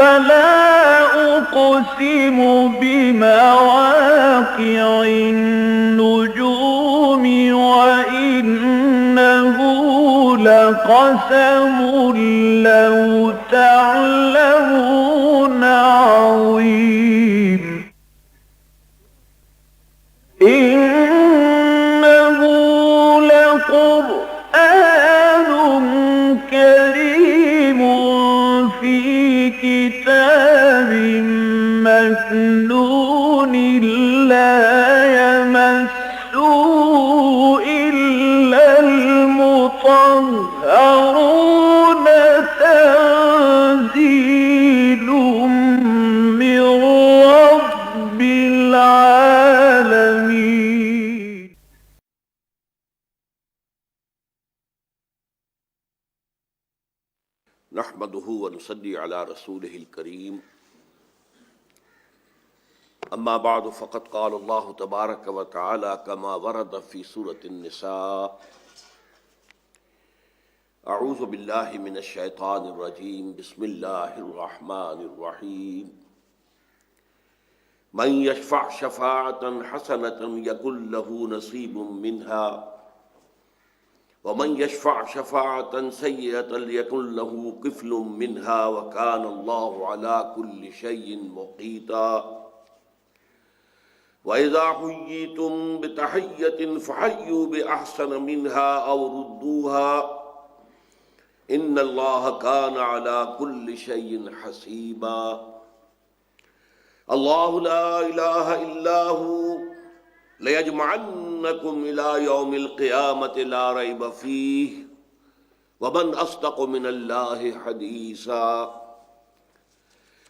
فلا أقسم بمواقع النجوم وإنه لقسم لو تعلمون عظيم إنه لقرآن كريم في كتاب مكنون لا يمسه إلا المطهرون تنزيل من رب العالمين. نحمده ونصلي على رسوله الكريم اما بعد فقد قال الله تبارك وتعالى كما ورد في سورة النساء اعوذ بالله من الشيطان الرجيم بسم الله الرحمن الرحيم من يشفع شفاعة حسنة يكن له نصيب منها ومن يشفع شفاعة سيئة يكن له كفل منها وكان الله على كل شيء مقيتا وإذا حييتم بتحية فحيوا بأحسن منها أو ردوها إن الله كان على كل شيء حسيبا الله لا إله إلا هو ليجمعنكم إلى يوم القيامة لا ريب فيه ومن أصدق من الله حديثا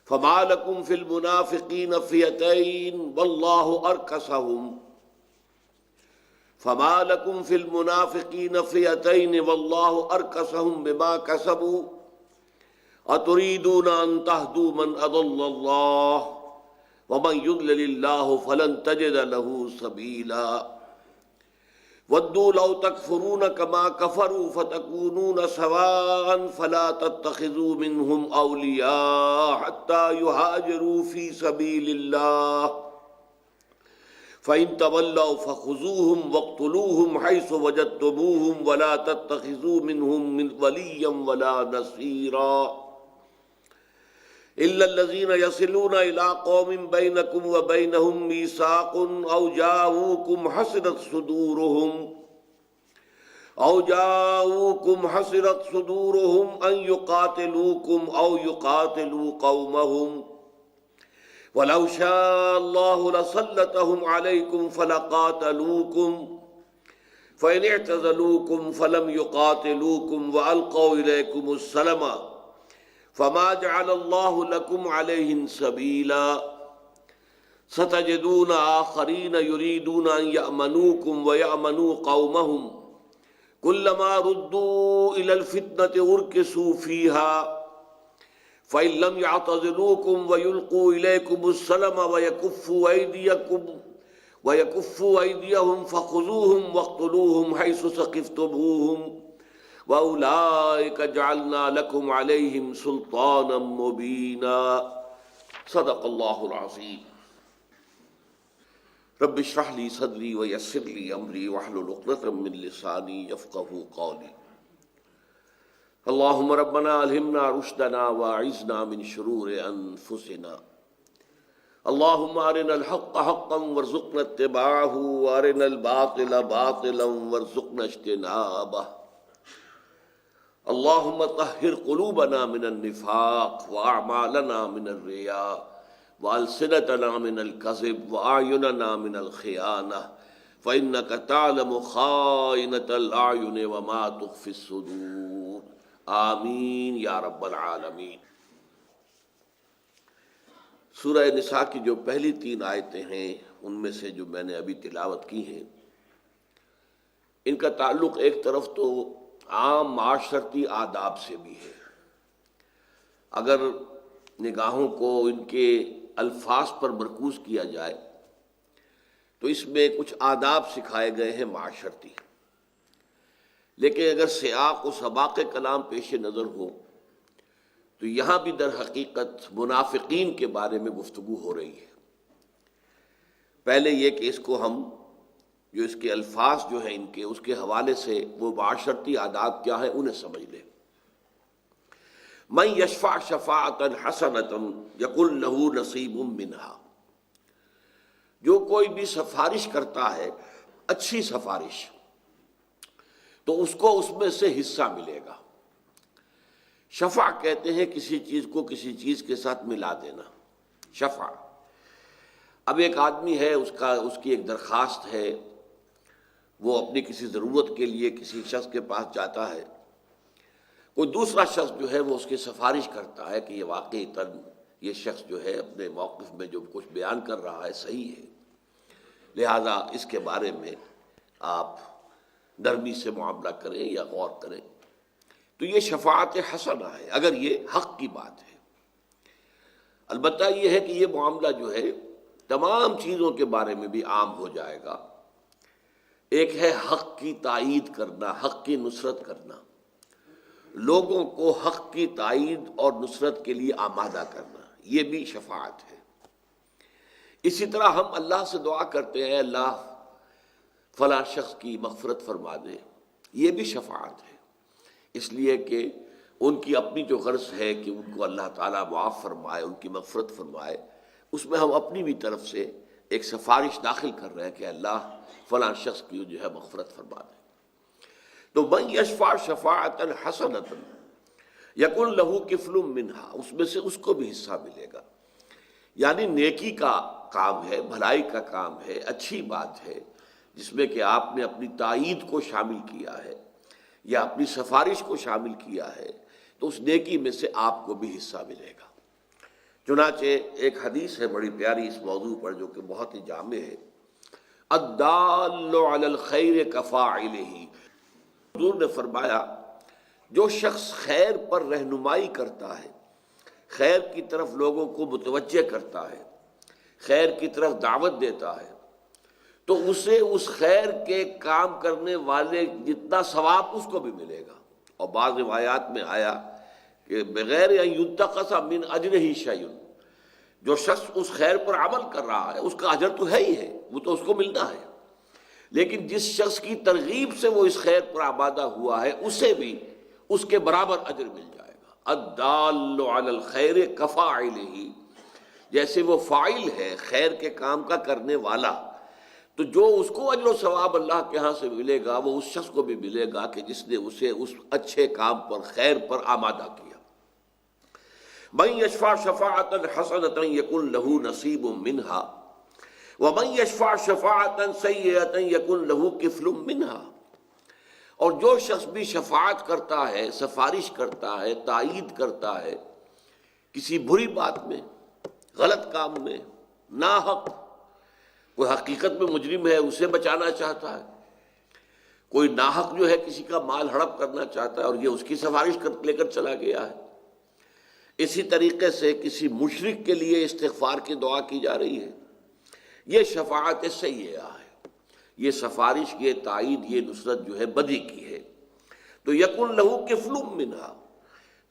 فما لكم في المنافقين فئتين والله أركسهم فما لكم في المنافقين فئتين والله أركسهم بما كسبوا أتريدون أن تهدوا من أضل الله ومن يضلل الله فلن تجد له سبيلا ودوا لو تكفرون كما كفروا فتكونون سواء فلا تتخذوا منهم أولياء حتى يهاجروا في سبيل الله فإن تولوا فخذوهم واقتلوهم حيث وجدتموهم ولا تتخذوا منهم من وليا ولا نصيرا إلا الذين يصلون إلى قوم بينكم وبينهم ميثاق أو جاءوكم حسرت صدورهم أن يقاتلوكم أو يقاتلوا قومهم ولو شاء الله لسلطهم عليكم فلقاتلوكم فإن اعتزلوكم فلم يقاتلوكم وألقوا إليكم السلم فما جعل الله لكم عليهم سبيلا ستجدون آخرين يريدون أن يأمنوكم ويأمنوا قومهم كلما ردوا إلى الفتنة أركسوا فيها فإن لم يعتزلوكم ويلقوا إليكم السلم ويكفوا أيديهم فخذوهم واقتلوهم حيث ثقفتموهم وَأُولَئِكَ جَعَلْنَا لَكُمْ عَلَيْهِمْ سُلْطَانًا مُبِينًا صدق اللہ العظیم رب اشرح لي صدری ويسر لي أمری واحلل عقدۃ من لسانی یفقہوا قولی اللہم ربنا الہمنا رشدنا واعذنا من شرور انفسنا اللہم ارنا الحق حقا وارزقنا اتباعہ وارنا الباطل باطلا وارزقنا اجتنابہ اللہم طہر قلوبنا من النفاق واعمالنا من الرياء والسنتنا من الكذب واعیننا من الخیانہ فإنك تعلم خائنة الأعین وما تخفی الصدور آمین یا رب العالمین۔ سورہ نساء کی جو پہلی 3 آیتیں ہیں ان میں سے جو میں نے ابھی تلاوت کی ہیں ان کا تعلق ایک طرف تو عام معاشرتی آداب سے بھی ہے۔ اگر نگاہوں کو ان کے الفاظ پر مرکوز کیا جائے تو اس میں کچھ آداب سکھائے گئے ہیں معاشرتی، لیکن اگر سیاق و سباق کلام پیش نظر ہو تو یہاں بھی در حقیقت منافقین کے بارے میں گفتگو ہو رہی ہے۔ پہلے یہ کہ اس کو ہم جو اس کے الفاظ جو ہیں ان کے اس کے حوالے سے وہ معاشرتی عادات کیا ہے انہیں سمجھ لیں۔ من یشفع شفاعۃ حسنۃ یکن لہ نصیب منہا، جو کوئی بھی سفارش کرتا ہے اچھی سفارش تو اس کو اس میں سے حصہ ملے گا۔ شفع کہتے ہیں کسی چیز کو کسی چیز کے ساتھ ملا دینا، شفع۔ اب ایک آدمی ہے، اس کی ایک درخواست ہے، وہ اپنی کسی ضرورت کے لیے کسی شخص کے پاس جاتا ہے، کوئی دوسرا شخص جو ہے وہ اس کی سفارش کرتا ہے کہ یہ واقعی یہ شخص جو ہے اپنے موقف میں جو کچھ بیان کر رہا ہے صحیح ہے، لہذا اس کے بارے میں آپ نرمی سے معاملہ کریں یا غور کریں، تو یہ شفاعت حسنہ ہے اگر یہ حق کی بات ہے۔ البتہ یہ ہے کہ یہ معاملہ جو ہے تمام چیزوں کے بارے میں بھی عام ہو جائے گا۔ ایک ہے حق کی تائید کرنا، حق کی نصرت کرنا، لوگوں کو حق کی تائید اور نصرت کے لیے آمادہ کرنا، یہ بھی شفاعت ہے۔ اسی طرح ہم اللہ سے دعا کرتے ہیں اللہ فلاں شخص کی مغفرت فرما دے، یہ بھی شفاعت ہے، اس لیے کہ ان کی اپنی جو غرض ہے کہ ان کو اللہ تعالیٰ معاف فرمائے، ان کی مغفرت فرمائے، اس میں ہم اپنی بھی طرف سے ایک سفارش داخل کر رہے ہیں کہ اللہ فلاں شخص کی جو ہے مغفرت فرما دے۔ تو من یشفع شفاعۃ حسنۃ یکن لہ کفل منہا، اس میں سے اس کو بھی حصہ ملے گا، یعنی نیکی کا کام ہے، بھلائی کا کام ہے، اچھی بات ہے جس میں کہ آپ نے اپنی تائید کو شامل کیا ہے یا اپنی سفارش کو شامل کیا ہے، تو اس نیکی میں سے آپ کو بھی حصہ ملے گا۔ چنانچہ ایک حدیث ہے بڑی پیاری اس موضوع پر جو کہ بہت ہی جامع ہے، الدال علی الخیر کفاعلہ، حضور نے فرمایا جو شخص خیر پر رہنمائی کرتا ہے، خیر کی طرف لوگوں کو متوجہ کرتا ہے، خیر کی طرف دعوت دیتا ہے، تو اسے اس خیر کے کام کرنے والے جتنا ثواب اس کو بھی ملے گا۔ اور بعض روایات میں آیا کہ بغیر ان ينتقص من اجرہ شیء، جو شخص اس خیر پر عمل کر رہا ہے اس کا اجر تو ہے ہی ہے، وہ تو اس کو ملنا ہے، لیکن جس شخص کی ترغیب سے وہ اس خیر پر آمادہ ہوا ہے اسے بھی اس کے برابر اجر مل جائے گا۔ الدال علی الخیر کفاعلہ، جیسے وہ فاعل ہے خیر کے کام کا کرنے والا، تو جو اس کو اجر و ثواب اللہ کے ہاں سے ملے گا وہ اس شخص کو بھی ملے گا کہ جس نے اسے اس اچھے کام پر خیر پر آمادہ کیا۔ من یشفع شفاعۃ حسنۃ یکن لہ نصیب منہا ومن یشفع شفاعۃ سیئۃ یکن لہ کفل منہا، اور جو شخص بھی شفاعت کرتا ہے، سفارش کرتا ہے، تائید کرتا ہے کسی بری بات میں، غلط کام میں، ناحق، کوئی حقیقت میں مجرم ہے اسے بچانا چاہتا ہے، کوئی ناحق جو ہے کسی کا مال ہڑپ کرنا چاہتا ہے اور یہ اس کی سفارش لے کر چلا گیا ہے، اسی طریقے سے کسی مشرک کے لیے استغفار کی دعا کی جا رہی ہے، یہ شفاعت سیئہ ہے، یہ سفارش، یہ تائید، یہ نصرت جو ہے بدی کی ہے۔ تو یکن لہ کفل منہا،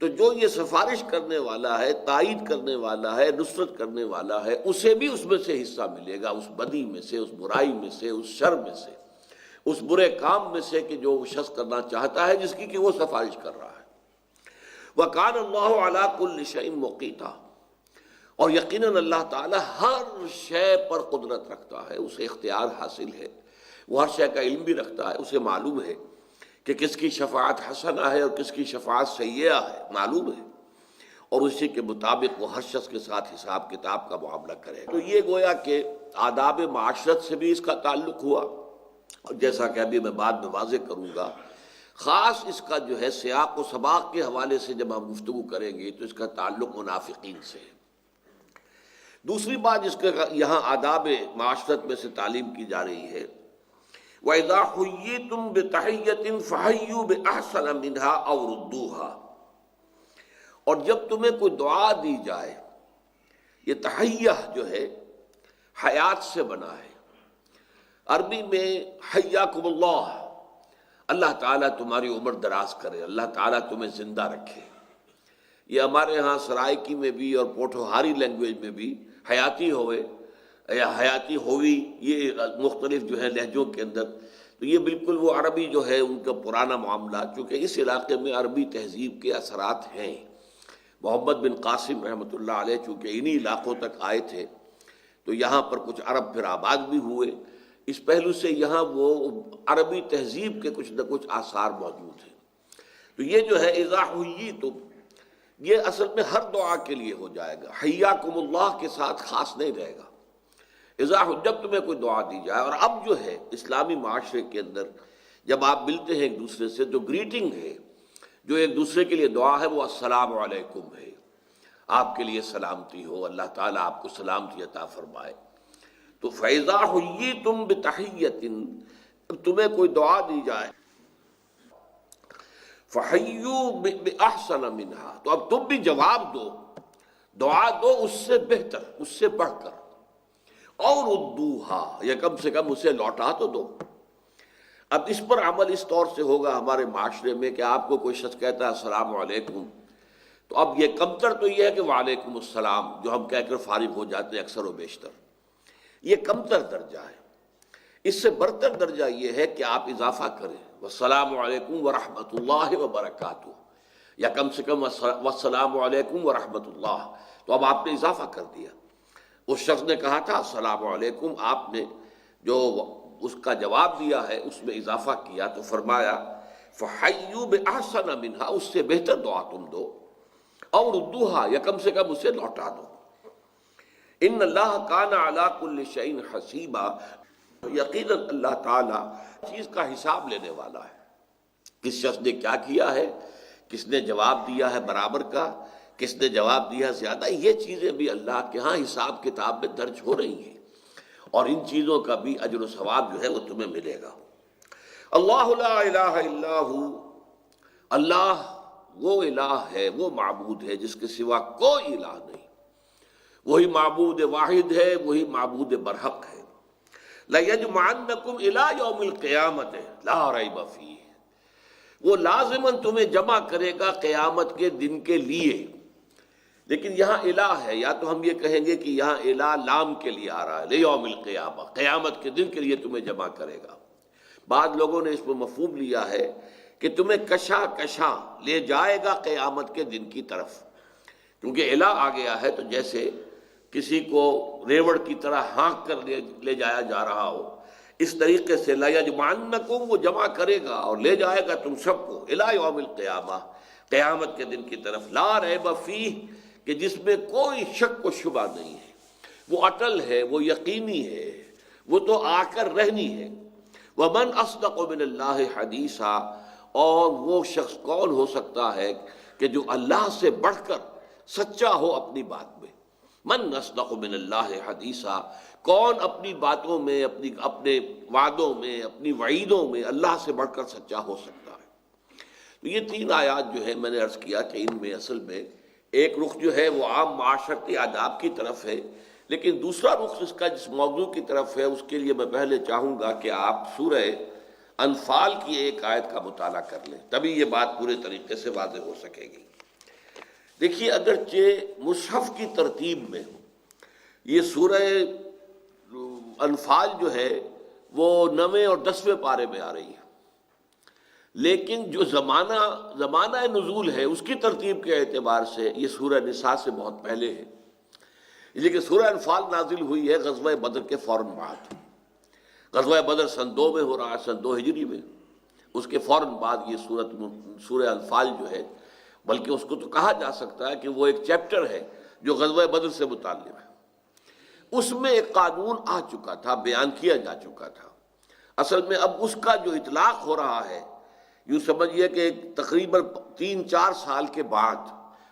تو جو یہ سفارش کرنے والا ہے، تائید کرنے والا ہے، نصرت کرنے والا ہے، اسے بھی اس میں سے حصہ ملے گا، اس بدی میں سے، اس برائی میں سے، اس شر میں سے، اس برے کام میں سے کہ جو وہ شخص کرنا چاہتا ہے جس کی کہ وہ سفارش کر رہا ہے۔ وَكَانَ اللَّهُ عَلَىٰ كُلِّ شَيْءٍ مُقِیتًا، اور یقیناً اللہ تعالیٰ ہر شے پر قدرت رکھتا ہے، اسے اختیار حاصل ہے، وہ ہر شے کا علم بھی رکھتا ہے، اسے معلوم ہے کہ کس کی شفاعت حسنہ ہے اور کس کی شفاعت سیئہ ہے، معلوم ہے، اور اسی کے مطابق وہ ہر شخص کے ساتھ حساب کتاب کا معاملہ کرے۔ تو یہ گویا کہ آداب معاشرت سے بھی اس کا تعلق ہوا، اور جیسا کہ ابھی میں بعد میں واضح کروں گا، خاص اس کا جو ہے سیاق و سباق کے حوالے سے جب ہم گفتگو کریں گے تو اس کا تعلق منافقین سے ہے۔ دوسری بات جس کا یہاں آداب معاشرت میں سے تعلیم کی جا رہی ہے، وَإِذَا حُيِّيتُم بِتَحِيَّةٍ فَحَيُّوا بِأَحْسَنَ مِنْهَا أَوْ رُدُّوهَا، اور جب تمہیں کوئی دعا دی جائے، یہ تحیہ جو ہے حیات سے بنا ہے، عربی میں حیاکم اللہ، اللہ تعالیٰ تمہاری عمر دراز کرے، اللہ تعالیٰ تمہیں زندہ رکھے، یہ ہمارے ہاں سرائکی میں بھی اور پوٹھوہاری لینگویج میں بھی حیاتی ہوئے یا حیاتی ہوئی، یہ مختلف جو ہے لہجوں کے اندر، تو یہ بالکل وہ عربی جو ہے ان کا پرانا معاملہ، چونکہ اس علاقے میں عربی تہذیب کے اثرات ہیں۔ محمد بن قاسم رحمۃ اللہ علیہ چونکہ انہی علاقوں تک آئے تھے تو یہاں پر کچھ عرب پھر آباد بھی ہوئے، اس پہلو سے یہاں وہ عربی تہذیب کے کچھ نہ کچھ آثار موجود ہیں۔ تو یہ جو ہے اذا حییتم، یہ اصل میں ہر دعا کے لیے ہو جائے گا، حیاکم اللہ کے ساتھ خاص نہیں رہے گا۔ جب تمہیں کوئی دعا دی جائے، اور اب جو ہے اسلامی معاشرے کے اندر جب آپ ملتے ہیں ایک دوسرے سے، جو گریٹنگ ہے، جو ایک دوسرے کے لیے دعا ہے، وہ السلام علیکم ہے، آپ کے لیے سلامتی ہو، اللہ تعالیٰ آپ کو سلامتی عطا فرمائے۔ تو فَإِذَا حُيِّيتُم بِتَحِيَّةٍ، تمہیں کوئی دعا دی جائے، فَحَيُّوا بِأَحْسَنَ مِنْهَا، تو اب تم بھی جواب دو، دعا دو اس سے بہتر، اس سے بڑھ کر، اور ردوہا، یا کم سے کم اسے لوٹا تو دو۔ اب اس پر عمل اس طور سے ہوگا ہمارے معاشرے میں کہ آپ کو کوئی شخص کہتا ہے السلام علیکم، تو اب یہ کمتر تو یہ ہے کہ وعلیکم السلام جو ہم کہہ کر فارغ ہو جاتے ہیں اکثر و بیشتر، یہ کمتر درجہ ہے۔ اس سے برتر درجہ یہ ہے کہ آپ اضافہ کریں، والسلام علیکم ورحمۃ اللہ وبرکاتہ، یا کم سے کم والسلام علیکم ورحمۃ اللہ، تو اب آپ نے اضافہ کر دیا۔ اس شخص نے کہا تھا السلام علیکم، آپ نے جو اس کا جواب دیا ہے اس میں اضافہ کیا، تو فرمایا فحیوا بأحسن منہا، اس سے بہتر دعا تم دو، اور ردوہا، یا کم سے کم اسے لوٹا دو۔ ان اللہ کان علی کل شیء حسیبا، یقیناً اللہ تعالیٰ چیز کا حساب لینے والا ہے، کس شخص نے کیا کیا ہے، کس نے جواب دیا ہے برابر کا، کس نے جواب دیا زیادہ، یہ چیزیں بھی اللہ کے ہاں حساب کتاب میں درج ہو رہی ہیں، اور ان چیزوں کا بھی اجر و ثواب جو ہے وہ تمہیں ملے گا۔ اللہ لا الہ الا ہو، اللہ وہ الہ ہے، وہ معبود ہے جس کے سوا کوئی الہ نہیں، وہی معبود واحد ہے، وہی معبود برحق ہے۔ لَيَجْمَعَنَّكُمْ إِلَىٰ يَوْمِ الْقِيَامَةِ لَا رَيْبَ فِيهِ، وہ لازماً تمہیں جمع کرے گا قیامت کے دن کے لیے۔ لیکن یہاں الہ ہے، یا تو ہم یہ کہیں گے کہ یہاں الہ لام کے لیے آ رہا ہے، لیوم القیامہ، قیامت کے دن کے لیے تمہیں جمع کرے گا۔ بعض لوگوں نے اس کو مفہوم لیا ہے کہ تمہیں کشا کشا لے جائے گا قیامت کے دن کی طرف، کیونکہ الہ آ گیا ہے تو جیسے کسی کو ریوڑ کی طرح ہانک کر لے جایا جا رہا ہو، اس طریقے سے لَيَجْمَعَنَّكُمْ، وہ جمع کرے گا اور لے جائے گا تم سب کو اِلَىٰ یوم القیامہ، قیامت کے دن کی طرف، لا ریب فیہ، کہ جس میں کوئی شک و شبہ نہیں ہے، وہ اٹل ہے، وہ یقینی ہے، وہ تو آ کر رہنی ہے۔ وَمَنْ أَصْدَقُ مِنَ اللَّهِ حَدِيثًا، اور وہ شخص کون ہو سکتا ہے کہ جو اللہ سے بڑھ کر سچا ہو اپنی بات میں۔ من اصدق من اللہ حدیثا، کون اپنی باتوں میں، اپنے وعدوں میں، اپنی وعیدوں میں اللہ سے بڑھ کر سچا ہو سکتا ہے۔ تو یہ تین آیات جو ہے میں نے عرض کیا کہ ان میں اصل میں ایک رخ جو ہے وہ عام معاشرتی آداب کی طرف ہے، لیکن دوسرا رخ اس کا جس موضوع کی طرف ہے اس کے لیے میں پہلے چاہوں گا کہ آپ سورہ انفال کی ایک آیت کا مطالعہ کر لیں، تبھی یہ بات پورے طریقے سے واضح ہو سکے گی۔ دیکھیے، اگرچہ مصحف کی ترتیب میں یہ سورہ انفال جو ہے وہ 9ویں اور 10ویں پارے میں آ رہی ہے، لیکن جو زمانہ نزول ہے اس کی ترتیب کے اعتبار سے یہ سورہ نساء سے بہت پہلے ہے، لیکن سورہ انفال نازل ہوئی ہے غزوہ بدر کے فوراً بعد۔ غزوہ بدر سن 2 میں ہو رہا ہے، سن 2 ہجری میں، اس کے فوراً بعد یہ سورہ انفال جو ہے، بلکہ اس کو تو کہا جا سکتا ہے کہ وہ ایک چیپٹر ہے جو غزوہ بدر سے متعلق ہے۔ اس میں ایک قانون آ چکا تھا، بیان کیا جا چکا تھا، اصل میں اب اس کا جو اطلاق ہو رہا ہے، یوں سمجھیے کہ تقریباً 3-4 سال کے بعد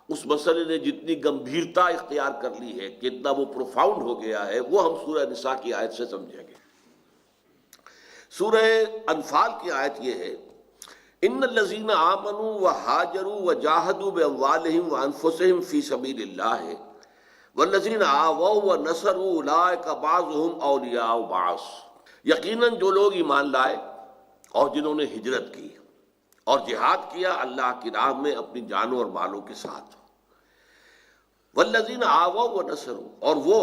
اس مسئلے نے جتنی گمبھیرتا اختیار کر لی ہے، کتنا وہ پروفاؤنڈ ہو گیا ہے، وہ ہم سورہ نساء کی آیت سے سمجھیں گے۔ سورہ انفال کی آیت یہ ہے، ان الذین آمنوا وہاجروا وجاہدوا باموالہم وانفسہم فی سبیل اللہ والذین آووا ونصروا اولئک بعضهم اولیاء بعض، یقیناً جو لوگ ایمان لائے اور جنہوں نے ہجرت کی اور جہاد کیا اللہ کی راہ میں اپنی جانوں اور مالوں کے ساتھ، والذین آووا ونصروا، اور وہ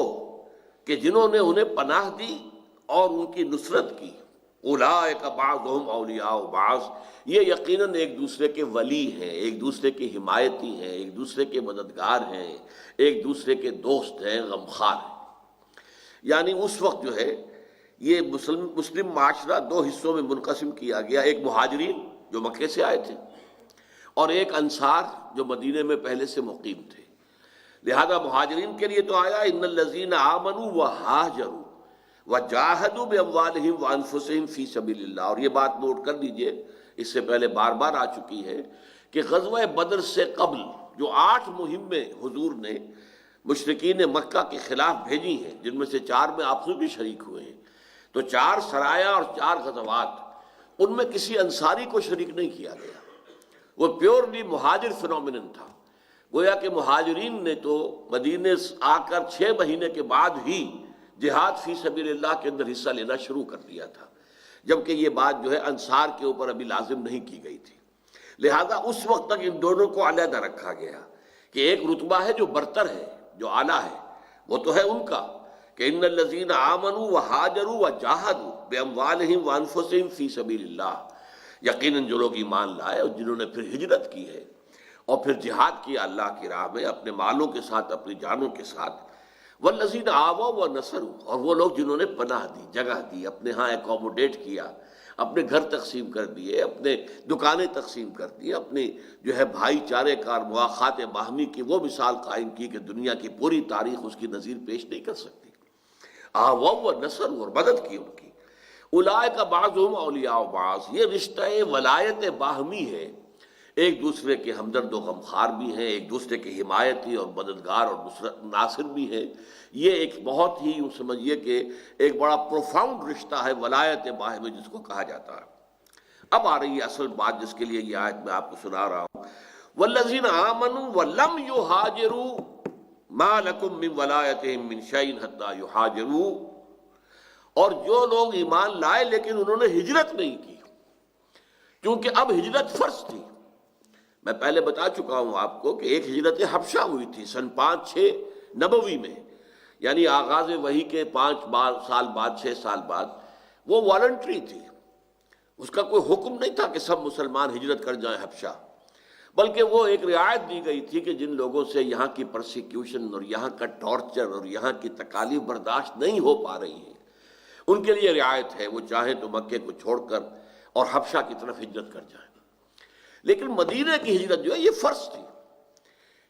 کہ جنہوں نے انہیں پناہ دی اور ان کی نصرت کی، اولئک بعضهم اولیاء بعض، یہ یقیناً ایک دوسرے کے ولی ہیں، ایک دوسرے کے حمایتی ہیں، ایک دوسرے کے مددگار ہیں، ایک دوسرے کے دوست ہیں، غمخوار ہیں۔ یعنی اس وقت جو ہے یہ مسلم معاشرہ دو حصوں میں منقسم کیا گیا، ایک مہاجرین جو مکے سے آئے تھے اور ایک انصار جو مدینے میں پہلے سے مقیم تھے۔ لہذا مہاجرین کے لیے تو آیا ان الذین آمنوا وہاجروا وجاہدوا باموالہم وانفسہم فی سبیل اللہ، اور یہ بات نوٹ کر لیجئے، اس سے پہلے بار بار آ چکی ہے کہ غزوہ بدر سے قبل جو 8 مہمیں حضور نے مشرکین مکہ کے خلاف بھیجی ہیں، جن میں سے 4 میں آپ بھی شریک ہوئے ہیں، تو 4 سرایا اور 4 غزوات، ان میں کسی انصاری کو شریک نہیں کیا گیا، وہ پیورلی مہاجر فینومینن تھا۔ گویا کہ مہاجرین نے تو مدینے آ کر 6 مہینے کے بعد ہی جہاد فی سبیل اللہ کے اندر حصہ لینا شروع کر دیا تھا، جبکہ یہ بات جو ہے انصار کے اوپر ابھی لازم نہیں کی گئی تھی۔ لہذا اس وقت تک ان دونوں کو علیحدہ رکھا گیا کہ ایک رتبہ ہے جو برتر ہے، جو اعلیٰ ہے، وہ تو ہے ان کا کہ ان الذین آمنوا وہاجروا وجاہدوا باموالہم وانفسہم فی سبیل اللہ، یقیناً جو لوگ ایمان لائے اور جنہوں نے پھر ہجرت کی ہے اور پھر جہاد کیا اللہ کی راہ میں اپنے مالوں کے ساتھ، اپنی جانوں کے ساتھ، والذین آووا ونصروا، اور وہ لوگ جنہوں نے پناہ دی، جگہ دی، اپنے ہاں ایکوموڈیٹ کیا، اپنے گھر تقسیم کر دیے، اپنے دکانیں تقسیم کر دی، اپنے جو ہے بھائی چارے کا اور مواخات باہمی کی وہ مثال قائم کی کہ دنیا کی پوری تاریخ اس کی نظیر پیش نہیں کر سکتی۔ آووا ونصروا، اور مدد کی ان کی۔ اولئک بعضهم اولیاء بعض، یہ رشتہ ولایت باہمی ہے، ایک دوسرے کے ہمدرد و غمخوار بھی ہیں، ایک دوسرے کے حمایتی اور مددگار اور ناصر بھی ہیں۔ یہ ایک بہت ہی یوں سمجھیے کہ ایک بڑا پروفاؤنڈ رشتہ ہے ولایت باہمی جس کو کہا جاتا ہے۔ اب آ رہی ہے اصل بات جس کے لیے یہ آیت میں آپ کو سنا رہا ہوں، والذین آمنوا ولم یہاجروا ما لکم من ولایتہم من شیء حتی یہاجروا، اور جو لوگ ایمان لائے لیکن انہوں نے ہجرت نہیں کی، کیونکہ اب ہجرت فرض تھی۔ میں پہلے بتا چکا ہوں آپ کو کہ ایک ہجرت حبشہ ہوئی تھی سن 5-6 نبوی میں، یعنی آغاز وحی کے 5 سال بعد، 6 سال بعد، وہ والنٹری تھی، اس کا کوئی حکم نہیں تھا کہ سب مسلمان ہجرت کر جائیں حبشہ، بلکہ وہ ایک رعایت دی گئی تھی کہ جن لوگوں سے یہاں کی پرسیکیوشن اور یہاں کا ٹارچر اور یہاں کی تکالیف برداشت نہیں ہو پا رہی ہیں، ان کے لیے رعایت ہے، وہ چاہیں تو مکے کو چھوڑ کر اور حبشہ کی طرف ہجرت کر جائیں۔ لیکن مدینہ کی ہجرت جو ہے یہ فرض تھی،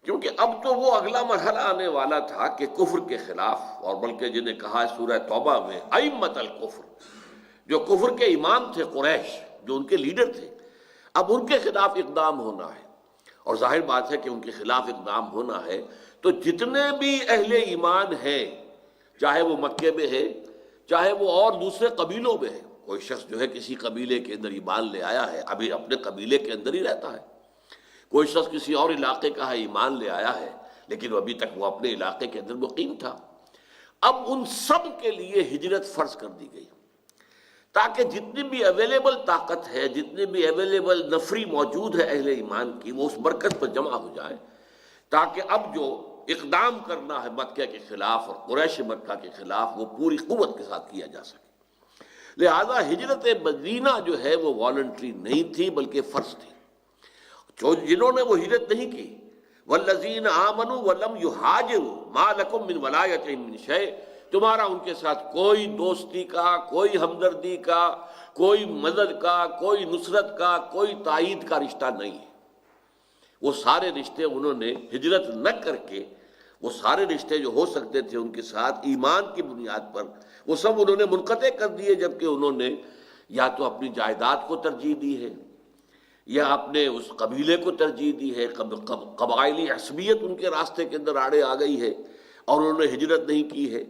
کیونکہ اب تو وہ اگلا مرحلہ آنے والا تھا کہ کفر کے خلاف، اور بلکہ جنہیں کہا ہے سورہ توبہ میں ائمۃ الکفر، جو کفر کے امام تھے قریش، جو ان کے لیڈر تھے، اب ان کے خلاف اقدام ہونا ہے، اور ظاہر بات ہے کہ ان کے خلاف اقدام ہونا ہے تو جتنے بھی اہل ایمان ہیں، چاہے وہ مکے میں ہے، چاہے وہ اور دوسرے قبیلوں میں ہے، کوئی شخص جو ہے کسی قبیلے کے اندر ایمان لے آیا ہے، ابھی اپنے قبیلے کے اندر ہی رہتا ہے، کوئی شخص کسی اور علاقے کا ہے ایمان لے آیا ہے لیکن ابھی تک وہ اپنے علاقے کے اندر مقیم تھا، اب ان سب کے لیے ہجرت فرض کر دی گئی تاکہ جتنی بھی اویلیبل طاقت ہے، جتنی بھی اویلیبل نفری موجود ہے اہل ایمان کی، وہ اس مرکز پر جمع ہو جائے، تاکہ اب جو اقدام کرنا ہے مکہ کے خلاف اور قریش مکہ کے خلاف وہ پوری قوت کے ساتھ کیا جا سکے۔ لہذا ہجرت مدینہ جو ہے وہ والنٹری نہیں تھی بلکہ فرض تھی۔ جنہوں نے وہ ہجرت نہیں کی، والذین آمنوا ولم یہاجروا ما لکم من ولایتہم من شیء، تمہارا ان کے ساتھ کوئی دوستی کا، کوئی ہمدردی کا، کوئی مدد کا، کوئی نصرت کا، کوئی تائید کا رشتہ نہیں ہے۔ وہ سارے رشتے انہوں نے ہجرت نہ کر کے، وہ سارے رشتے جو ہو سکتے تھے ان کے ساتھ ایمان کی بنیاد پر، وہ سب انہوں نے منقطع کر دیے، جبکہ انہوں نے یا تو اپنی جائیداد کو ترجیح دی ہے، یا اپنے اس قبیلے کو ترجیح دی ہے، قبائلی عصبیت ان کے راستے کے اندر آڑے آ گئی ہے اور انہوں نے ہجرت نہیں کی ہے،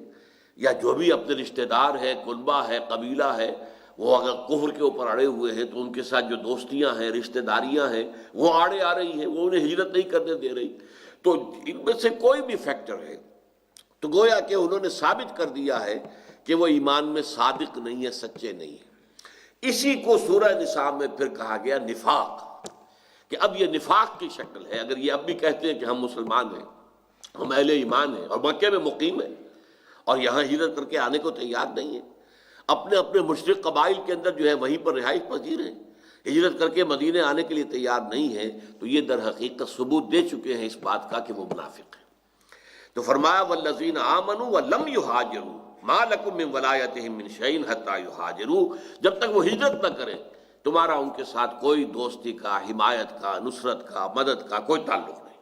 یا جو بھی اپنے رشتہ دار ہے، کنبہ ہے، قبیلہ ہے، وہ اگر کفر کے اوپر اڑے ہوئے ہیں تو ان کے ساتھ جو دوستیاں ہیں، رشتہ داریاں ہیں، وہ آڑے آ رہی ہیں، وہ انہیں ہجرت نہیں کرنے دے رہی۔ تو ان میں سے کوئی بھی فیکٹر ہے تو گویا کہ انہوں نے ثابت کر دیا ہے کہ وہ ایمان میں صادق نہیں ہے، سچے نہیں ہیں۔ اسی کو سورہ نساء میں پھر کہا گیا نفاق، کہ اب یہ نفاق کی شکل ہے۔ اگر یہ اب بھی کہتے ہیں کہ ہم مسلمان ہیں ہم اہل ایمان ہیں اور مکے میں مقیم ہیں اور یہاں ہجرت کر کے آنے کو تیار نہیں ہیں، اپنے اپنے مشرق قبائل کے اندر جو ہے وہیں پر رہائش پذیر ہیں، ہجرت کر کے مدینے آنے کے لیے تیار نہیں ہیں، تو یہ در حقیقت ثبوت دے چکے ہیں اس بات کا کہ وہ منافق ہیں۔ تو فرمایا والذین آمنوا ولم یہاجروا ما لکم من ولایتہم من شیء حتی یہاجروا، جب تک وہ ہجرت نہ کریں تمہارا ان کے ساتھ کوئی دوستی کا، حمایت کا، نصرت کا، مدد کا کوئی تعلق نہیں۔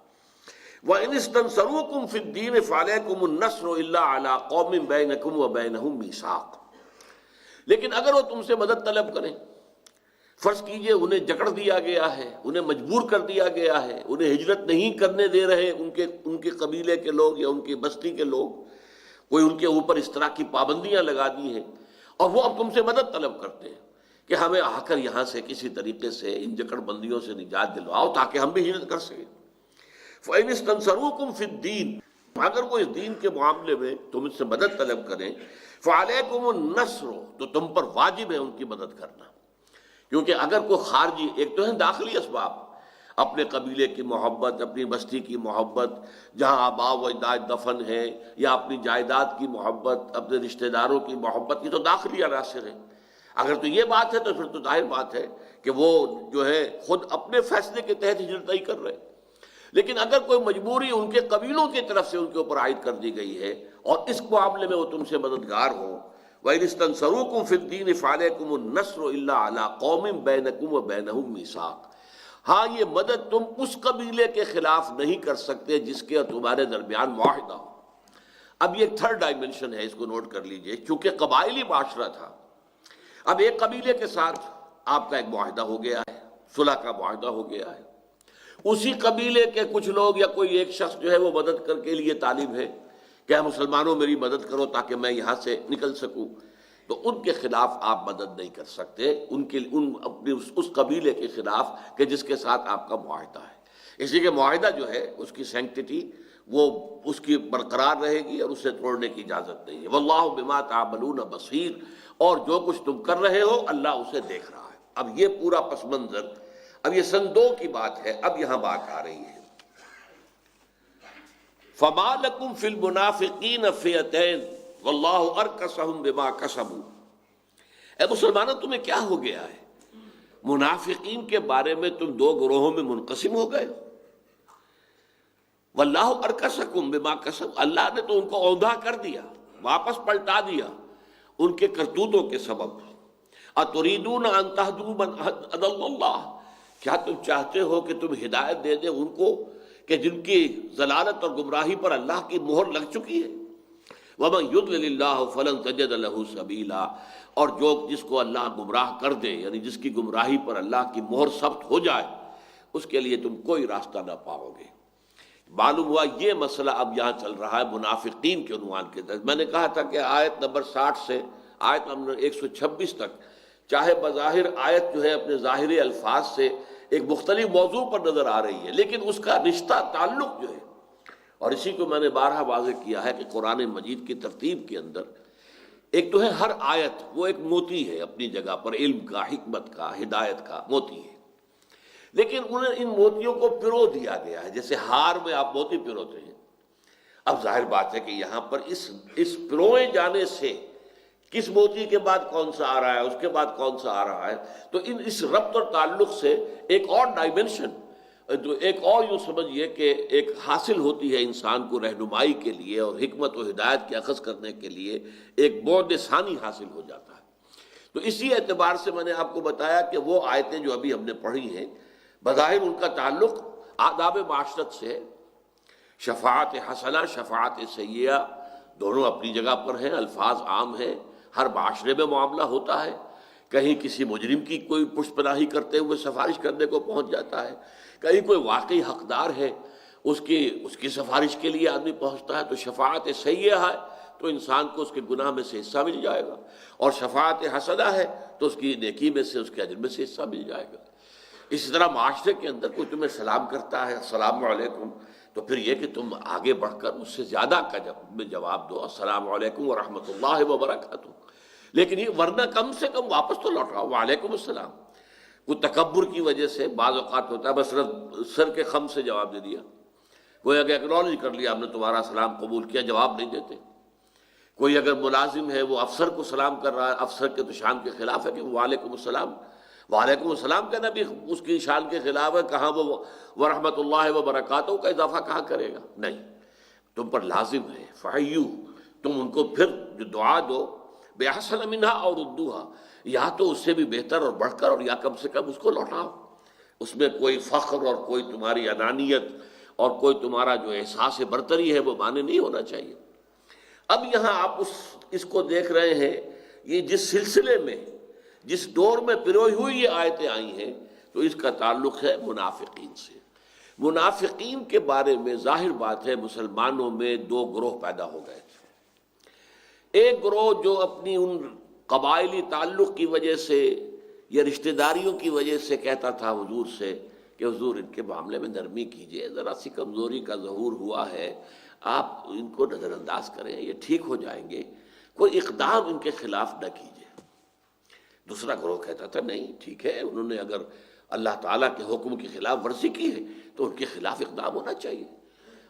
وَإِنِ اسْتَنصَرُوكُمْ فِي الدِّينِ فَعَلَيْكُمُ النَّصْرُ إِلَّا عَلَىٰ قَوْمٍ بَيْنَكُمْ وَبَيْنَهُم مِّيثَاقٌ، لیکن اگر وہ تم سے مدد طلب کریں، فرض کیجئے انہیں جکڑ دیا گیا ہے، انہیں مجبور کر دیا گیا ہے، انہیں ہجرت نہیں کرنے دے رہے ان کے قبیلے کے لوگ یا ان کی بستی کے لوگ، کوئی ان کے اوپر اس طرح کی پابندیاں لگا دی ہیں، اور وہ اب تم سے مدد طلب کرتے ہیں کہ ہمیں آ کر یہاں سے کسی طریقے سے ان جکڑ بندیوں سے نجات دلواؤ تاکہ ہم بھی ہجرت کر سکیں۔ فَإِنِ اسْتَنصَرُوكُمْ فِي الدِّينِ، اگر وہ اس دین کے معاملے میں تم سے مدد طلب کریں، فَعَلَيْكُمُ النَّصْرُ، تو تم پر واجب ہے ان کی مدد کرنا، کیونکہ اگر کوئی خارجی، ایک تو ہے داخلی اسباب، اپنے قبیلے کی محبت، اپنی بستی کی محبت، جہاں آباء و اجداد دفن ہے، یا اپنی جائیداد کی محبت، اپنے رشتہ داروں کی محبت، یہ تو داخلی عناصر ہے۔ اگر تو یہ بات ہے تو پھر تو ظاہر بات ہے کہ وہ جو ہے خود اپنے فیصلے کے تحت ہجرت نہیں کر رہے، لیکن اگر کوئی مجبوری ان کے قبیلوں کی طرف سے ان کے اوپر عائد کر دی گئی ہے اور اس معاملے میں وہ تم سے مددگار ہو، وَإِنِ اسْتَنصَرُوكُمْ فِي الدِّينِ فَعَلَيْكُمُ النَّصْرُ إِلَّا عَلَىٰ قَوْمٍ بَيْنَكُمْ وَبَيْنَهُم مِّيثَاقٌ، ہاں یہ مدد تم اس قبیلے کے خلاف نہیں کر سکتے جس کے تمہارے درمیان معاہدہ ہو۔ اب یہ تھرڈ ڈائمنشن ہے، اس کو نوٹ کر لیجئے، چونکہ قبائلی معاشرہ تھا، اب ایک قبیلے کے ساتھ آپ کا ایک معاہدہ ہو گیا ہے، صلح کا معاہدہ ہو گیا ہے، اسی قبیلے کے کچھ لوگ یا کوئی ایک شخص جو ہے وہ مدد کر کے لیے طالب ہے کہ ہم مسلمانوں میری مدد کرو تاکہ میں یہاں سے نکل سکوں، تو ان کے خلاف آپ مدد نہیں کر سکتے، اپنے اس قبیلے کے خلاف کہ جس کے ساتھ آپ کا معاہدہ ہے۔ اسی کے معاہدہ جو ہے اس کی سینکٹیٹی وہ اس کی برقرار رہے گی اور اسے توڑنے کی اجازت نہیں ہے۔ واللہ بما تعملون بصیر، اور جو کچھ تم کر رہے ہو اللہ اسے دیکھ رہا ہے۔ اب یہ پورا پس منظر، اب یہ سن 2 کی بات ہے، اب یہاں بات آ رہی ہے فَمَا لَكُمْ فِي الْمُنَافِقِينَ فِئَتَيْنِ وَاللَّهُ أَرْكَسَهُمْ بِمَا كَسَبُوا، اے مسلمانوں تمہیں کیا ہو گیا ہے؟ منافقین کے بارے میں تم 2 گروہوں میں منقسم ہو گئے۔ وَاللَّهُ أَرْكَسَكُمْ بِمَا كَسَبُوا، اللہ نے تو ان کو اوندھا کر دیا، واپس پلٹا دیا ان کے کرتوتوں کے سبب۔ أَتُرِيدُونَ أَن تَهْدُوا مَنْ أَضَلَّ اللَّهُ، کیا تم چاہتے ہو کہ تم ہدایت دے دیں ان کو کہ جن کی ضلالت اور گمراہی پر اللہ کی مہر لگ چکی ہے؟ وَمَن يُضْلِلِ اللَّهُ فَلَن تَجِدَ لَهُ سَبِيلًا، اور جو جس کو اللہ گمراہ کر دے، یعنی جس کی گمراہی پر اللہ کی مہر ثبت ہو جائے، اس کے لیے تم کوئی راستہ نہ پاؤ گے۔ معلوم ہوا یہ مسئلہ اب یہاں چل رہا ہے منافقین کے عنوان کے تحت۔ میں نے کہا تھا کہ آیت نمبر 60 سے آیت نمبر 126 تک، چاہے بظاہر آیت جو ہے اپنے ظاہری الفاظ سے ایک مختلف موضوع پر نظر آ رہی ہے، لیکن اس کا رشتہ تعلق جو ہے، اور اسی کو میں نے بارہا واضح کیا ہے کہ قرآن مجید کی ترتیب کے اندر ایک تو ہے ہر آیت وہ ایک موتی ہے اپنی جگہ پر، علم کا، حکمت کا، ہدایت کا موتی ہے، لیکن انہیں ان موتیوں کو پرو دیا گیا ہے، جیسے ہار میں آپ موتی پروتے ہیں۔ اب ظاہر بات ہے کہ یہاں پر اس پروئے جانے سے کس موتی کے بعد کون سا آ رہا ہے، اس کے بعد کون سا آ رہا ہے، تو اس ربط اور تعلق سے ایک اور ڈائمنشن، تو ایک اور یوں سمجھیے کہ ایک حاصل ہوتی ہے انسان کو رہنمائی کے لیے اور حکمت و ہدایت کے اخذ کرنے کے لیے ایک بعد ثانی حاصل ہو جاتا ہے۔ تو اسی اعتبار سے میں نے آپ کو بتایا کہ وہ آیتیں جو ابھی ہم نے پڑھی ہیں بظاہر ان کا تعلق آداب معاشرت سے، شفاعت حسنہ، شفاعت سیئہ، دونوں اپنی جگہ پر ہیں، الفاظ عام ہیں، ہر معاشرے میں معاملہ ہوتا ہے، کہیں کسی مجرم کی کوئی پشت پناہی کرتے ہوئے سفارش کرنے کو پہنچ جاتا ہے، کہیں کوئی واقعی حقدار ہے اس کی سفارش کے لیے آدمی پہنچتا ہے، تو شفاعت سیئہ ہے تو انسان کو اس کے گناہ میں سے حصہ مل جائے گا، اور شفاعت حسنہ ہے تو اس کی نیکی میں سے، اس کے اجر میں سے حصہ مل جائے گا۔ اسی طرح معاشرے کے اندر کوئی تمہیں سلام کرتا ہے، السلام علیکم، تو پھر یہ کہ تم آگے بڑھ کر اس سے زیادہ کا جواب دو، السلام علیکم ورحمۃ اللہ وبرکاتہ، لیکن یہ ورنہ کم سے کم واپس تو لوٹاؤ وعلیکم السلام۔ کوئی تکبر کی وجہ سے بعض اوقات ہوتا ہے بس سر کے خم سے جواب دے دیا، کوئی اگر ایکنالج کر لیا ہم نے تمہارا سلام قبول کیا، جواب نہیں دیتے۔ کوئی اگر ملازم ہے وہ افسر کو سلام کر رہا ہے، افسر کے تو شان کے خلاف ہے کہ وہ وعلیکم السلام، وعلیکم السلام کہنا بھی اس کی شان کے خلاف ہے، کہاں وہ ورحمۃ اللہ وبرکاتہ کا اضافہ کہاں کرے گا؟ نہیں، تم پر لازم ہے فحیو، تم ان کو پھر جو دعا دو بِأَحْسَنَ مِنْهَا أَوْ رُدُّوهَا، یا تو اس سے بھی بہتر اور بڑھ کر، اور یا کم سے کم اس کو لوٹاؤ۔ اس میں کوئی فخر اور کوئی تمہاری انانیت اور کوئی تمہارا جو احساس برتری ہے وہ معنی نہیں ہونا چاہیے۔ اب یہاں آپ اس کو دیکھ رہے ہیں، یہ جس سلسلے میں جس دور میں پروئی ہوئی یہ آیتیں آئی ہیں تو اس کا تعلق ہے منافقین سے۔ منافقین کے بارے میں ظاہر بات ہے مسلمانوں میں دو گروہ پیدا ہو گئے تھے۔ ایک گروہ جو اپنی ان قبائلی تعلق کی وجہ سے یا رشتہ داریوں کی وجہ سے کہتا تھا حضور سے کہ حضور ان کے معاملے میں نرمی کیجئے، ذرا سی کمزوری کا ظہور ہوا ہے، آپ ان کو نظر انداز کریں، یہ ٹھیک ہو جائیں گے، کوئی اقدام ان کے خلاف نہ کیجئے۔ دوسرا گروہ کہتا تھا نہیں ٹھیک ہے، انہوں نے اگر اللہ تعالیٰ کے حکم کی خلاف ورزی کی ہے تو ان کے خلاف اقدام ہونا چاہیے۔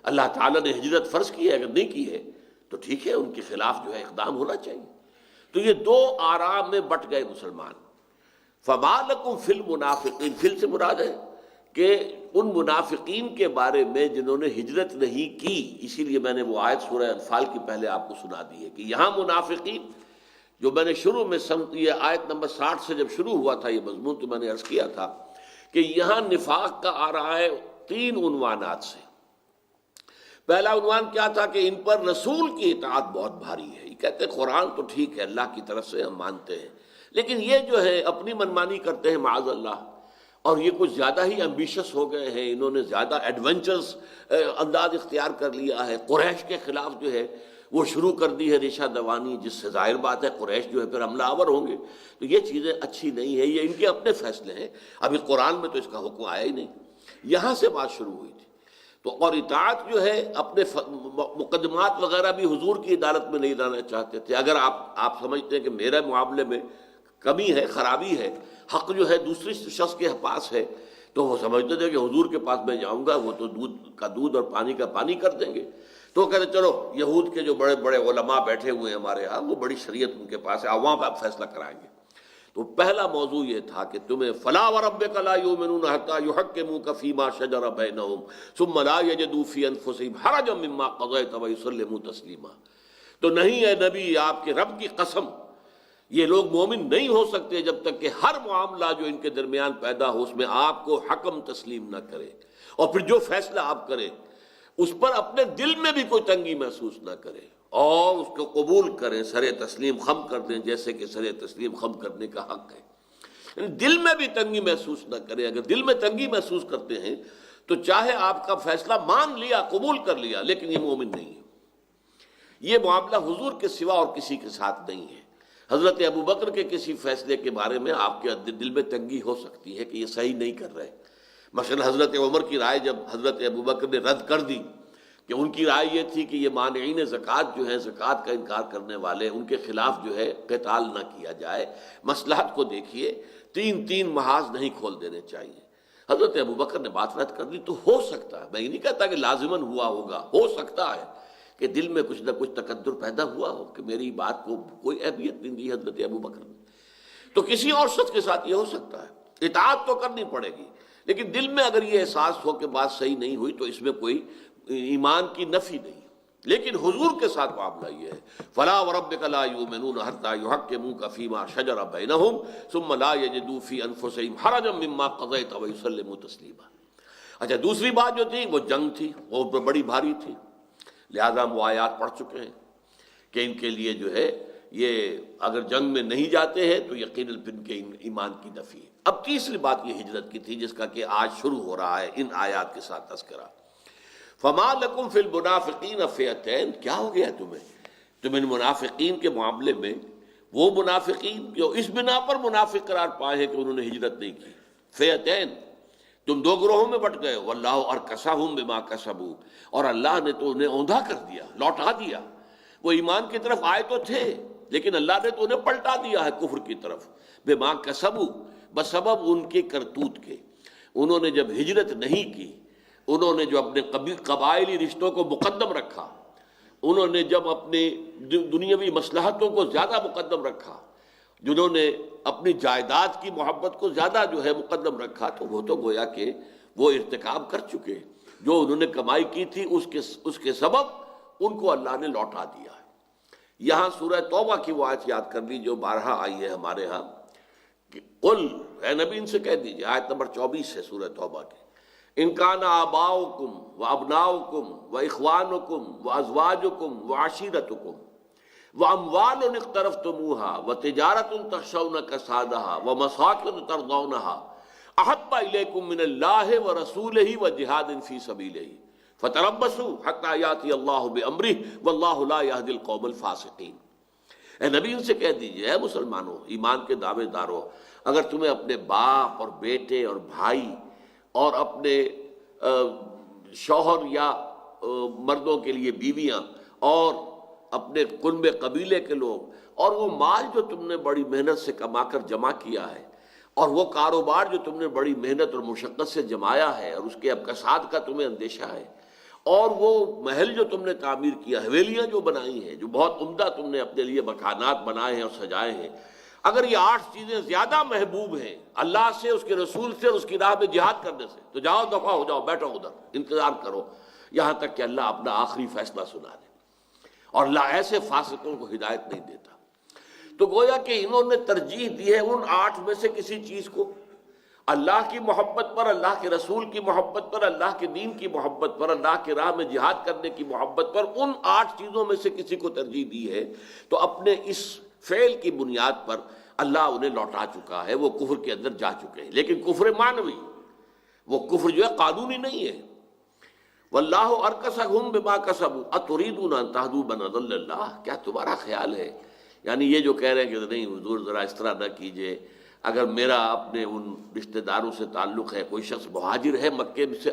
اللہ تعالیٰ نے ہجرت فرض کی ہے، اگر نہیں کی ہے تو ٹھیک ہے، ان کے خلاف جو ہے اقدام ہونا چاہیے۔ تو یہ دو آراء میں بٹ گئے مسلمان۔ فَمَا لَكُمْ فِي الْمُنَافِقِينَ، فِل سے مراد ہے کہ ان منافقین کے بارے میں جنہوں نے ہجرت نہیں کی، اسی لیے میں نے وہ آیت سورہ انفال کی پہلے آپ کو سنا دی ہے کہ یہاں منافقین جو میں نے شروع میں یہ آیت نمبر 60 سے جب شروع ہوا تھا یہ مضمون تو میں نے عرض کیا تھا کہ یہاں نفاق کا آ رہا ہے 3 عنوانات سے۔ پہلا عنوان کیا تھا کہ ان پر رسول کی اطاعت بہت بھاری ہے، یہ کہتے ہیں قرآن تو ٹھیک ہے اللہ کی طرف سے ہم مانتے ہیں، لیکن یہ جو ہے اپنی منمانی کرتے ہیں معاذ اللہ، اور یہ کچھ زیادہ ہی ایمبیشس ہو گئے ہیں، انہوں نے زیادہ ایڈونچرز انداز اختیار کر لیا ہے، قریش کے خلاف جو ہے وہ شروع کر دی ہے ریشہ دوانی، جس سے ظاہر بات ہے قریش جو ہے پھر حملہ آور ہوں گے۔ تو یہ چیزیں اچھی نہیں ہے، یہ ان کے اپنے فیصلے ہیں، ابھی قرآن میں تو اس کا حکم آیا ہی نہیں، یہاں سے بات شروع ہوئی تھی۔ تو اور اطاعت جو ہے اپنے مقدمات وغیرہ بھی حضور کی عدالت میں نہیں لانا چاہتے تھے۔ اگر آپ سمجھتے ہیں کہ میرے معاملے میں کمی ہے، خرابی ہے، حق جو ہے دوسری شخص کے پاس ہے، تو وہ سمجھتے تھے کہ حضور کے پاس میں جاؤں گا وہ تو دودھ کا دودھ اور پانی کا پانی کر دیں گے۔ تو کہتے چلو یہود کے جو بڑے بڑے علماء بیٹھے ہوئے ہیں ہمارے ہاں، وہ بڑی شریعت ان کے پاس ہے، وہاں پہ آپ فیصلہ کرائیں گے۔ تو پہلا موضوع یہ تھا کہ تمہیں فَلَا وَرَبِّكَ لَا يُؤْمِنُونَ حَتَّىٰ يُحَكِّمُوكَ فِي مَا شَجَرَ بَيْنَهُمْ ثُمَّ لَا يَجِدُوا فِي أَنفُسِهِمْ حَرَجًا مِّمَّا قَضَيْتَ وَيُسَلِّمُوا تَسْلِيمًا۔ تو نہیں ہے نبی، آپ کے رب کی قسم، یہ لوگ مومن نہیں ہو سکتے جب تک کہ ہر معاملہ جو ان کے درمیان پیدا ہو اس میں آپ کو حکم تسلیم نہ کرے، اور پھر جو فیصلہ آپ کریں اس پر اپنے دل میں بھی کوئی تنگی محسوس نہ کرے اور اس کو قبول کریں، سر تسلیم خم کر دیں، جیسے کہ سر تسلیم خم کرنے کا حق ہے۔ یعنی دل میں بھی تنگی محسوس نہ کریں۔ اگر دل میں تنگی محسوس کرتے ہیں تو چاہے آپ کا فیصلہ مان لیا، قبول کر لیا، لیکن یہ مومن نہیں ہے۔ یہ معاملہ حضور کے سوا اور کسی کے ساتھ نہیں ہے۔ حضرت ابو بکر کے کسی فیصلے کے بارے میں آپ کے دل میں تنگی ہو سکتی ہے کہ یہ صحیح نہیں کر رہے۔ مثلا حضرت عمر کی رائے جب حضرت ابو بکر نے رد کر دی کہ ان کی رائے یہ تھی کہ یہ مانعین زکوٰۃ جو ہیں، زکوٰۃ کا انکار کرنے والے، ان کے خلاف جو ہے قتال نہ کیا جائے، مصلحت کو دیکھیے، 3 محاذ نہیں کھول دینے چاہیے۔ حضرت ابو بکر نے بات رد کر دی تو ہو سکتا ہے، میں یہ نہیں کہتا کہ لازماً ہوا ہوگا، ہو سکتا ہے کہ دل میں کچھ نہ کچھ تقدر پیدا ہوا ہو کہ میری بات کو کوئی اہمیت نہیں دی حضرت ابو بکر نے۔ تو کسی اور شخص کے ساتھ یہ ہو سکتا ہے، اطاعت تو کرنی پڑے گی، لیکن دل میں اگر یہ احساس ہو کہ بات صحیح نہیں ہوئی تو اس میں کوئی ایمان کی نفی نہیں۔ لیکن حضور کے ساتھ معاملہ یہ ہے، فَلَا وَرَبِّكَ لَا يُؤْمِنُونَ حَتَّىٰ يُحَكِّمُوكَ فِي مَا شَجَرَ بَيْنَهُمْ ثُمَّ لَا يَجِدُوا فِي أَنفُسِهِمْ حَرَجًا مِّمَّا قَضَيْتَ وَيُسَلِّمُوا تَسْلِيمًا۔ اچھا، دوسری بات جو تھی وہ جنگ تھی، وہ بڑی بھاری تھی، لہذا ہم وہ آیات پڑھ چکے ہیں کہ ان کے لیے جو ہے یہ اگر جنگ میں نہیں جاتے ہیں تو یقیناً پھر ان کے ایمان کی نفی ہے۔ اب تیسری بات یہ ہجرت کی تھی جس کا کہ آج شروع ہو رہا ہے ان آیات کے ساتھ تذکرہ۔ فَمَا لَكُمْ فِي الْمُنَافِقِينَ فِئَتَيْنِ، کیا ہو گیا تم ان منافقین کے معاملے میں، وہ منافقین جو اس بنا پر منافق قرار پائے ہیں کہ انہوں نے ہجرت نہیں کی، فِئَتَيْنِ، تم 2 گروہوں میں بٹ گئے، وَاللَّهُ أَرْكَسَهُمْ بِمَا كَسَبُوا، اور اللہ نے تو انہیں اوندھا کر دیا، لوٹا دیا۔ وہ ایمان کی طرف آئے تو تھے لیکن اللہ نے تو انہیں پلٹا دیا ہے کفر کی طرف، بِمَا كَسَبُوا، بسبب ان کے کرتوت کے۔ انہوں نے جب ہجرت نہیں کی انہوں نے جو اپنے قبائلی رشتوں کو مقدم رکھا، انہوں نے جب اپنے دنیاوی مصلحتوں کو زیادہ مقدم رکھا، جنہوں نے اپنی جائیداد کی محبت کو زیادہ جو ہے مقدم رکھا، تو وہ تو گویا کہ وہ ارتکاب کر چکے، جو انہوں نے کمائی کی تھی اس کے سبب ان کو اللہ نے لوٹا دیا ہے۔ یہاں سورہ توبہ کی وہ آیت یاد کر لی جو بارہا آئی ہے ہمارے ہاں، کہ قل، اے نبی ان سے کہہ دیجئے، آیت نمبر 24 ہے سورہ توبہ کی، ان کان آباؤکم و ابناؤکم و اخوانکم و ازواجکم و عشیرتکم و اموال اقترفتموها و تجارت تخشون کسادها و مساکن ترضونها احب الیکم من اللہ و رسولہ و جہاد فی سبیلہ فتربصوا حتی یاتی اللہ بامرہ واللہ لا یہدی القوم الفاسقین۔ اے نبی ان سے کہہ دیجئے، اے مسلمانوں، ایمان کے دعوے داروں، اگر تمہیں اپنے باپ اور بیٹے اور بھائی اور اپنے شوہر یا مردوں کے لیے بیویاں اور اپنے کنب قبیلے کے لوگ اور وہ مال جو تم نے بڑی محنت سے کما کر جمع کیا ہے اور وہ کاروبار جو تم نے بڑی محنت اور مشقت سے جمایا ہے اور اس کے اب کساد کا تمہیں اندیشہ ہے، اور وہ محل جو تم نے تعمیر کیا، حویلیاں جو بنائی ہیں، جو بہت عمدہ تم نے اپنے لیے مکانات بنائے ہیں اور سجائے ہیں، اگر یہ 8 چیزیں زیادہ محبوب ہیں اللہ سے، اس کے رسول سے اور اس کی راہ میں جہاد کرنے سے، تو جاؤ، دفع ہو جاؤ، بیٹھو ادھر، انتظار کرو یہاں تک کہ اللہ اپنا آخری فیصلہ سنا دے۔ اور اللہ ایسے فاسقوں کو ہدایت نہیں دیتا۔ تو گویا کہ انہوں نے ترجیح دی ہے ان 8 میں سے کسی چیز کو، اللہ کی محبت پر، اللہ کے رسول کی محبت پر، اللہ کے دین کی محبت پر، اللہ کی راہ میں جہاد کرنے کی محبت پر، ان 8 چیزوں میں سے کسی کو ترجیح دی ہے، تو اپنے اس فعل کی بنیاد پر اللہ انہیں لوٹا چکا ہے، وہ کفر کے اندر جا چکے ہیں، لیکن کفر معنوی، وہ کفر جو ہے قانونی نہیں ہے۔ واللہ ارکسہم بما کسبوا اتريدون ان تهدوا من اضل اللہ، کیا تمہارا خیال ہے، یعنی یہ جو کہہ رہے ہیں کہ نہیں حضور ذرا اس طرح نہ کیجئے، اگر میرا اپنے ان رشتہ داروں سے تعلق ہے، کوئی شخص مہاجر ہے، مکے سے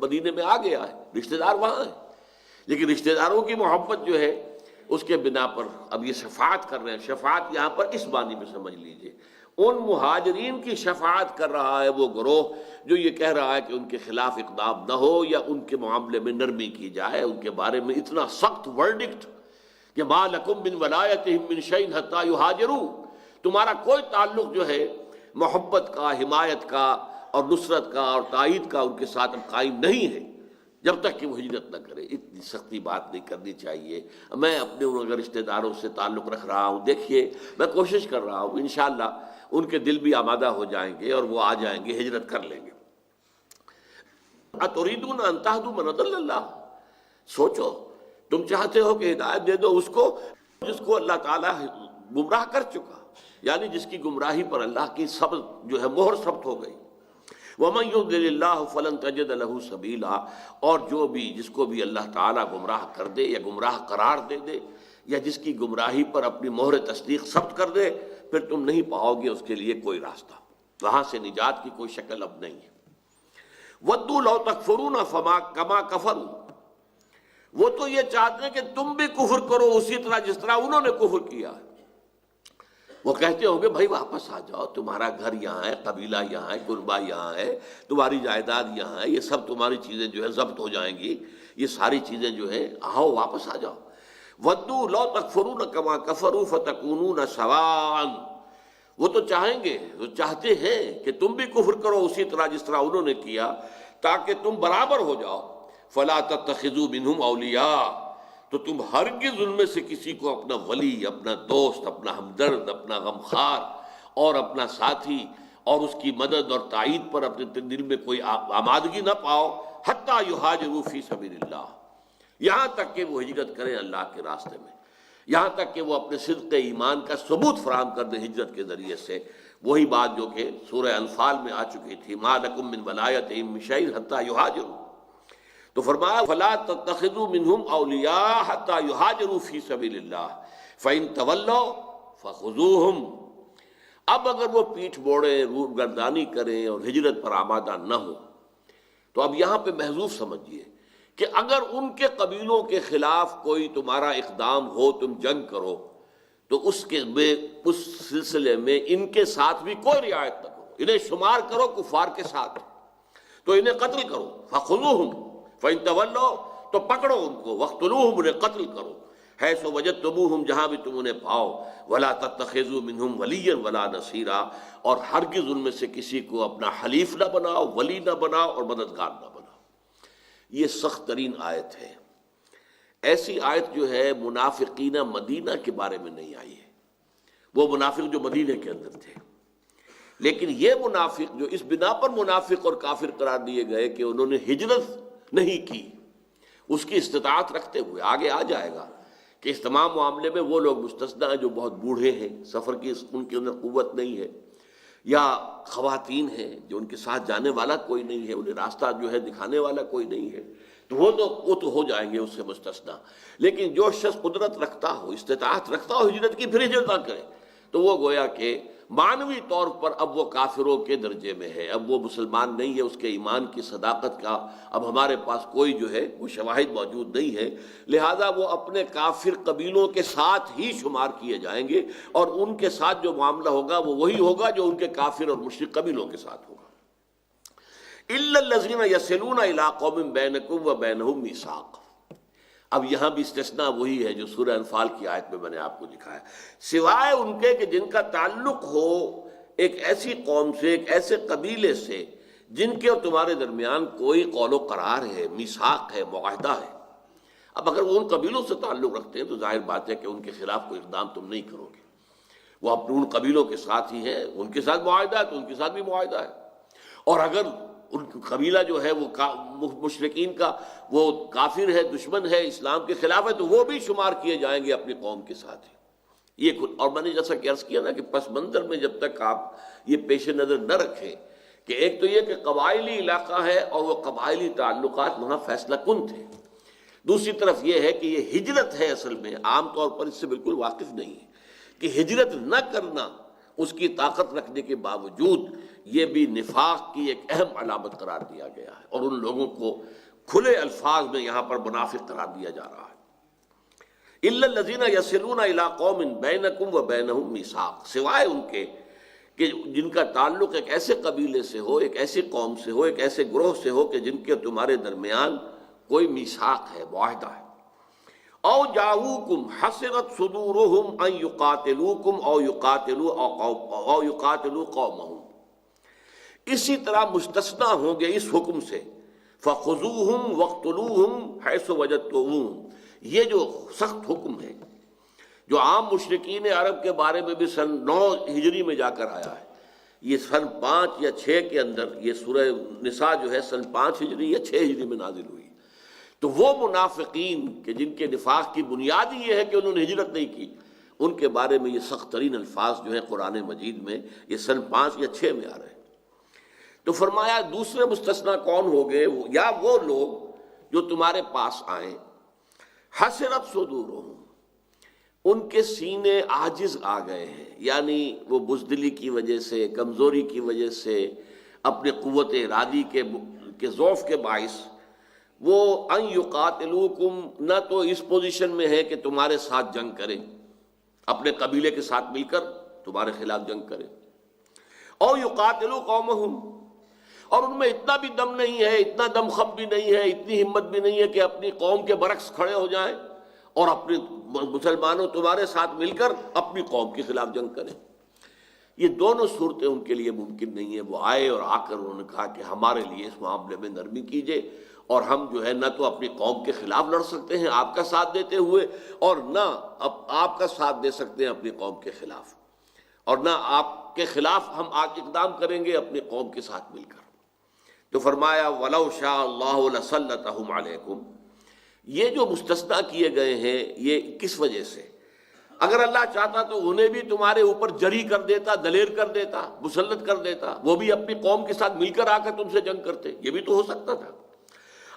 مدینے میں آ گیا ہے، رشتہ دار وہاں ہیں، لیکن رشتہ داروں کی محبت جو ہے اس کے بنا پر اب یہ شفاعت کر رہے ہیں۔ شفاعت یہاں پر اس معنی میں سمجھ لیجئے، ان مہاجرین کی شفاعت کر رہا ہے وہ گروہ جو یہ کہہ رہا ہے کہ ان کے خلاف اقدام نہ ہو یا ان کے معاملے میں نرمی کی جائے، ان کے بارے میں اتنا سخت ورڈکٹ کہ ما لکم من ولایتہم من شیء حتی یہاجروا، تمہارا کوئی تعلق جو ہے محبت کا، حمایت کا اور نصرت کا اور تائید کا ان کے ساتھ اب قائم نہیں ہے جب تک کہ وہ ہجرت نہ کرے۔ اتنی سختی بات نہیں کرنی چاہیے۔ میں اپنے ان اگر رشتہ داروں سے تعلق رکھ رہا ہوں، دیکھیے میں کوشش کر رہا ہوں، انشاءاللہ ان کے دل بھی آمادہ ہو جائیں گے اور وہ آ جائیں گے، ہجرت کر لیں گے۔ اتریدون ان تهدوا من اضل اللہ، سوچو تم چاہتے ہو کہ ہدایت دے دو اس کو جس کو اللہ تعالیٰ گمراہ کر چکا، یعنی جس کی گمراہی پر اللہ کی ثبت جو ہے مہر ثبت ہو گئی۔ وَمَن يُضْلِلِ اللَّهُ فَلَن تَجِدَ لَهُ سَبِيلًا، اور جو بھی جس کو بھی اللہ تعالیٰ گمراہ کر دے یا گمراہ قرار دے دے یا جس کی گمراہی پر اپنی مہر تصدیق ثبت کر دے، پھر تم نہیں پاؤ گے اس کے لیے کوئی راستہ، وہاں سے نجات کی کوئی شکل اب نہیں ہے۔ وَدُّوا لَوْ تَكْفُرُونَ كَمَا كَفَرُوا، وہ تو یہ چاہتے ہیں کہ تم بھی کفر کرو اسی طرح جس طرح انہوں نے کفر کیا ہے۔ وہ کہتے ہوں گے بھائی واپس آ جاؤ، تمہارا گھر یہاں ہے، قبیلہ یہاں ہے، قربہ یہاں ہے، تمہاری جائیداد یہاں ہے، یہ سب تمہاری چیزیں جو ہے ضبط ہو جائیں گی، یہ ساری چیزیں جو ہیں آؤ واپس آ جاؤ۔ وَدُّوا لَوْ تَكْفُرُونَ كَمَا كَفَرُوا فَتَكُونُونَ سَوَاءً، وہ تو چاہیں گے، وہ چاہتے ہیں کہ تم بھی کفر کرو اسی طرح جس طرح انہوں نے کیا تاکہ تم برابر ہو جاؤ۔ فَلَا تَتَّخِذُوا مِنْهُمْ أَوْلِيَاءَ، تو تم ہرگز ان میں سے کسی کو اپنا ولی، اپنا دوست، اپنا ہمدرد، اپنا غمخوار اور اپنا ساتھی اور اس کی مدد اور تائید پر اپنے دل میں کوئی آمادگی نہ پاؤ، حتیٰ یہاجروا فی سبیل اللہ، یہاں تک کہ وہ ہجرت کریں اللہ کے راستے میں، یہاں تک کہ وہ اپنے صدق ایمان کا ثبوت فراہم کر دیں ہجرت کے ذریعے سے۔ وہی بات جو کہ سورہ انفال میں آ چکی تھی، ما لکم من ولایتہم من شیء حتیٰ یہاجروا، تو فرمایا فلا تتخذوا منهم اولیاء حتى یہاجروا فی سبیل اللہ فإن تولوا فخذوهم، اب اگر وہ پیٹھ موڑیں، روگردانی کریں اور ہجرت پر آمادہ نہ ہو، تو اب یہاں پہ محذوف سمجھیے کہ اگر ان کے قبیلوں کے خلاف کوئی تمہارا اقدام ہو، تم جنگ کرو، تو اس سلسلے میں ان کے ساتھ بھی کوئی رعایت نہ کرو، انہیں شمار کرو کفار کے ساتھ۔ تو انہیں قتل کرو، فخذوہم فإن تولوا، تو پکڑو ان کو، وقتلوہم، انہیں قتل کرو، حیث وجدتموہم، جہاں بھی تم انہیں پاؤ، ولا تتخذوا منہم ولیا ولا نصیرا، اور ہرگز ان میں سے کسی کو اپنا حلیف نہ بناؤ، ولی نہ بناؤ اور مددگار نہ بناؤ۔ یہ سخت ترین آیت ہے۔ ایسی آیت جو ہے منافقین مدینہ کے بارے میں نہیں آئی ہے، وہ منافق جو مدینہ کے اندر تھے، لیکن یہ منافق جو اس بنا پر منافق اور کافر قرار دیے گئے کہ انہوں نے ہجرت نہیں کی، اس کی استطاعت رکھتے ہوئے، آگے آ جائے گا کہ اس تمام معاملے میں وہ لوگ مستثنیٰ ہیں جو بہت بوڑھے ہیں، سفر کی ان کے اندر قوت نہیں ہے، یا خواتین ہیں جو ان کے ساتھ جانے والا کوئی نہیں ہے، انہیں راستہ جو ہے دکھانے والا کوئی نہیں ہے، تو وہ تو ہو جائیں گے اس سے مستثنیٰ۔ لیکن جو شخص قدرت رکھتا ہو، استطاعت رکھتا ہو ہجرت کی، پھر ہجرت نہ کرے، تو وہ گویا کہ معنوی طور پر اب وہ کافروں کے درجے میں ہے، اب وہ مسلمان نہیں ہے، اس کے ایمان کی صداقت کا اب ہمارے پاس کوئی جو ہے وہ شواہد موجود نہیں ہے، لہذا وہ اپنے کافر قبیلوں کے ساتھ ہی شمار کیے جائیں گے، اور ان کے ساتھ جو معاملہ ہوگا وہ وہی ہوگا جو ان کے کافر اور مشرک قبیلوں کے ساتھ ہوگا۔ الا الذین یصلون الی قوم بینکم وبینہم میثاق، اب یہاں بھی استثناء وہی ہے جو سورہ انفال کی آیت میں نے آپ کو دکھایا، سوائے ان کے کہ جن کا تعلق ہو ایک ایسی قوم سے، ایک ایسے قبیلے سے جن کے اور تمہارے درمیان کوئی قول و قرار ہے، میثاق ہے، معاہدہ ہے۔ اب اگر وہ ان قبیلوں سے تعلق رکھتے ہیں تو ظاہر بات ہے کہ ان کے خلاف کوئی اقدام تم نہیں کرو گے، وہ اپنے ان قبیلوں کے ساتھ ہی ہیں، ان کے ساتھ معاہدہ ہے تو ان کے ساتھ بھی معاہدہ ہے، اور اگر ان قبیلہ جو ہے وہ مشرکین کا وہ کافر ہے، دشمن ہے، اسلام کے خلاف ہے، تو وہ بھی شمار کیے جائیں گے اپنی قوم کے ساتھ ہی۔ یہ اور میں نے جیسا کہ عرض کیا نا کہ پس منظر میں جب تک آپ یہ پیش نظر نہ رکھیں کہ ایک تو یہ کہ قبائلی علاقہ ہے اور وہ قبائلی تعلقات وہاں فیصلہ کن تھے، دوسری طرف یہ ہے کہ یہ ہجرت ہے، اصل میں عام طور پر اس سے بالکل واقف نہیں ہے کہ ہجرت نہ کرنا اس کی طاقت رکھنے کے باوجود یہ بھی نفاق کی ایک اہم علامت قرار دیا گیا ہے، اور ان لوگوں کو کھلے الفاظ میں یہاں پر منافق قرار دیا جا رہا ہے۔ الا الذین یصلون الی قوم بینکم وبینہم میثاق، سوائے ان کے کہ جن کا تعلق ایک ایسے قبیلے سے ہو، ایک ایسی قوم سے ہو، ایک ایسے گروہ سے ہو کہ جن کے تمہارے درمیان کوئی میثاق ہے، معاہدہ ہے۔ او جاؤکم حسرت صدورہم ان یقاتلوکم او یقاتلوا قومہم، اسی طرح مستثنیٰ ہوں گے اس حکم سے، فخذوہم واقتلوہم حیث وجدتموہم، یہ جو سخت حکم ہے جو عام مشرکین عرب کے بارے میں بھی سن 9 ہجری میں جا کر آیا ہے، یہ سن 5 یا 6 کے اندر یہ سورہ نساء جو ہے سن 5 ہجری یا 6 ہجری میں نازل ہوئی، تو وہ منافقین کہ جن کے نفاق کی بنیاد یہ ہے کہ انہوں نے ہجرت نہیں کی، ان کے بارے میں یہ سخت ترین الفاظ جو ہیں قرآن مجید میں یہ سن 5 یا 6 میں آ رہے ہیں۔ تو فرمایا دوسرے مستثنیٰ کون ہو گئے، یا وہ لوگ جو تمہارے پاس آئیں، حسرت صدورہم، ان کے سینے عاجز آ گئے ہیں، یعنی وہ بزدلی کی وجہ سے، کمزوری کی وجہ سے، اپنے قوت ارادی کے ضعف کے باعث وہ ان یقاتلوکم، نہ تو اس پوزیشن میں ہے کہ تمہارے ساتھ جنگ کریں، اپنے قبیلے کے ساتھ مل کر تمہارے خلاف جنگ کریں، او یقاتلوا قومہم، اور ان میں اتنا بھی دم نہیں ہے، اتنا دم خم بھی نہیں ہے، اتنی ہمت بھی نہیں ہے کہ اپنی قوم کے برعکس کھڑے ہو جائیں اور اپنے مسلمانوں تمہارے ساتھ مل کر اپنی قوم کے خلاف جنگ کریں۔ یہ دونوں صورتیں ان کے لیے ممکن نہیں ہیں۔ وہ آئے اور آ کر انہوں نے کہا کہ ہمارے لیے اس معاملے میں نرمی کیجیے، اور ہم جو ہے نہ تو اپنی قوم کے خلاف لڑ سکتے ہیں آپ کا ساتھ دیتے ہوئے، اور نہ آپ کا ساتھ دے سکتے ہیں اپنی قوم کے خلاف، اور نہ آپ کے خلاف ہم اقدام کریں گے اپنی قوم کے ساتھ مل کر۔ تو فرمایا وَلَوْ شَاءَ اللَّهُ لَسَلَّطَهُمْ عَلَيْكُمْ، یہ جو مستثنیٰ کیے گئے ہیں یہ کس وجہ سے؟ اگر اللہ چاہتا تو انہیں بھی تمہارے اوپر جری کر دیتا، دلیر کر دیتا، مسلط کر دیتا، وہ بھی اپنی قوم کے ساتھ مل کر آ کر تم سے جنگ کرتے، یہ بھی تو ہو سکتا تھا۔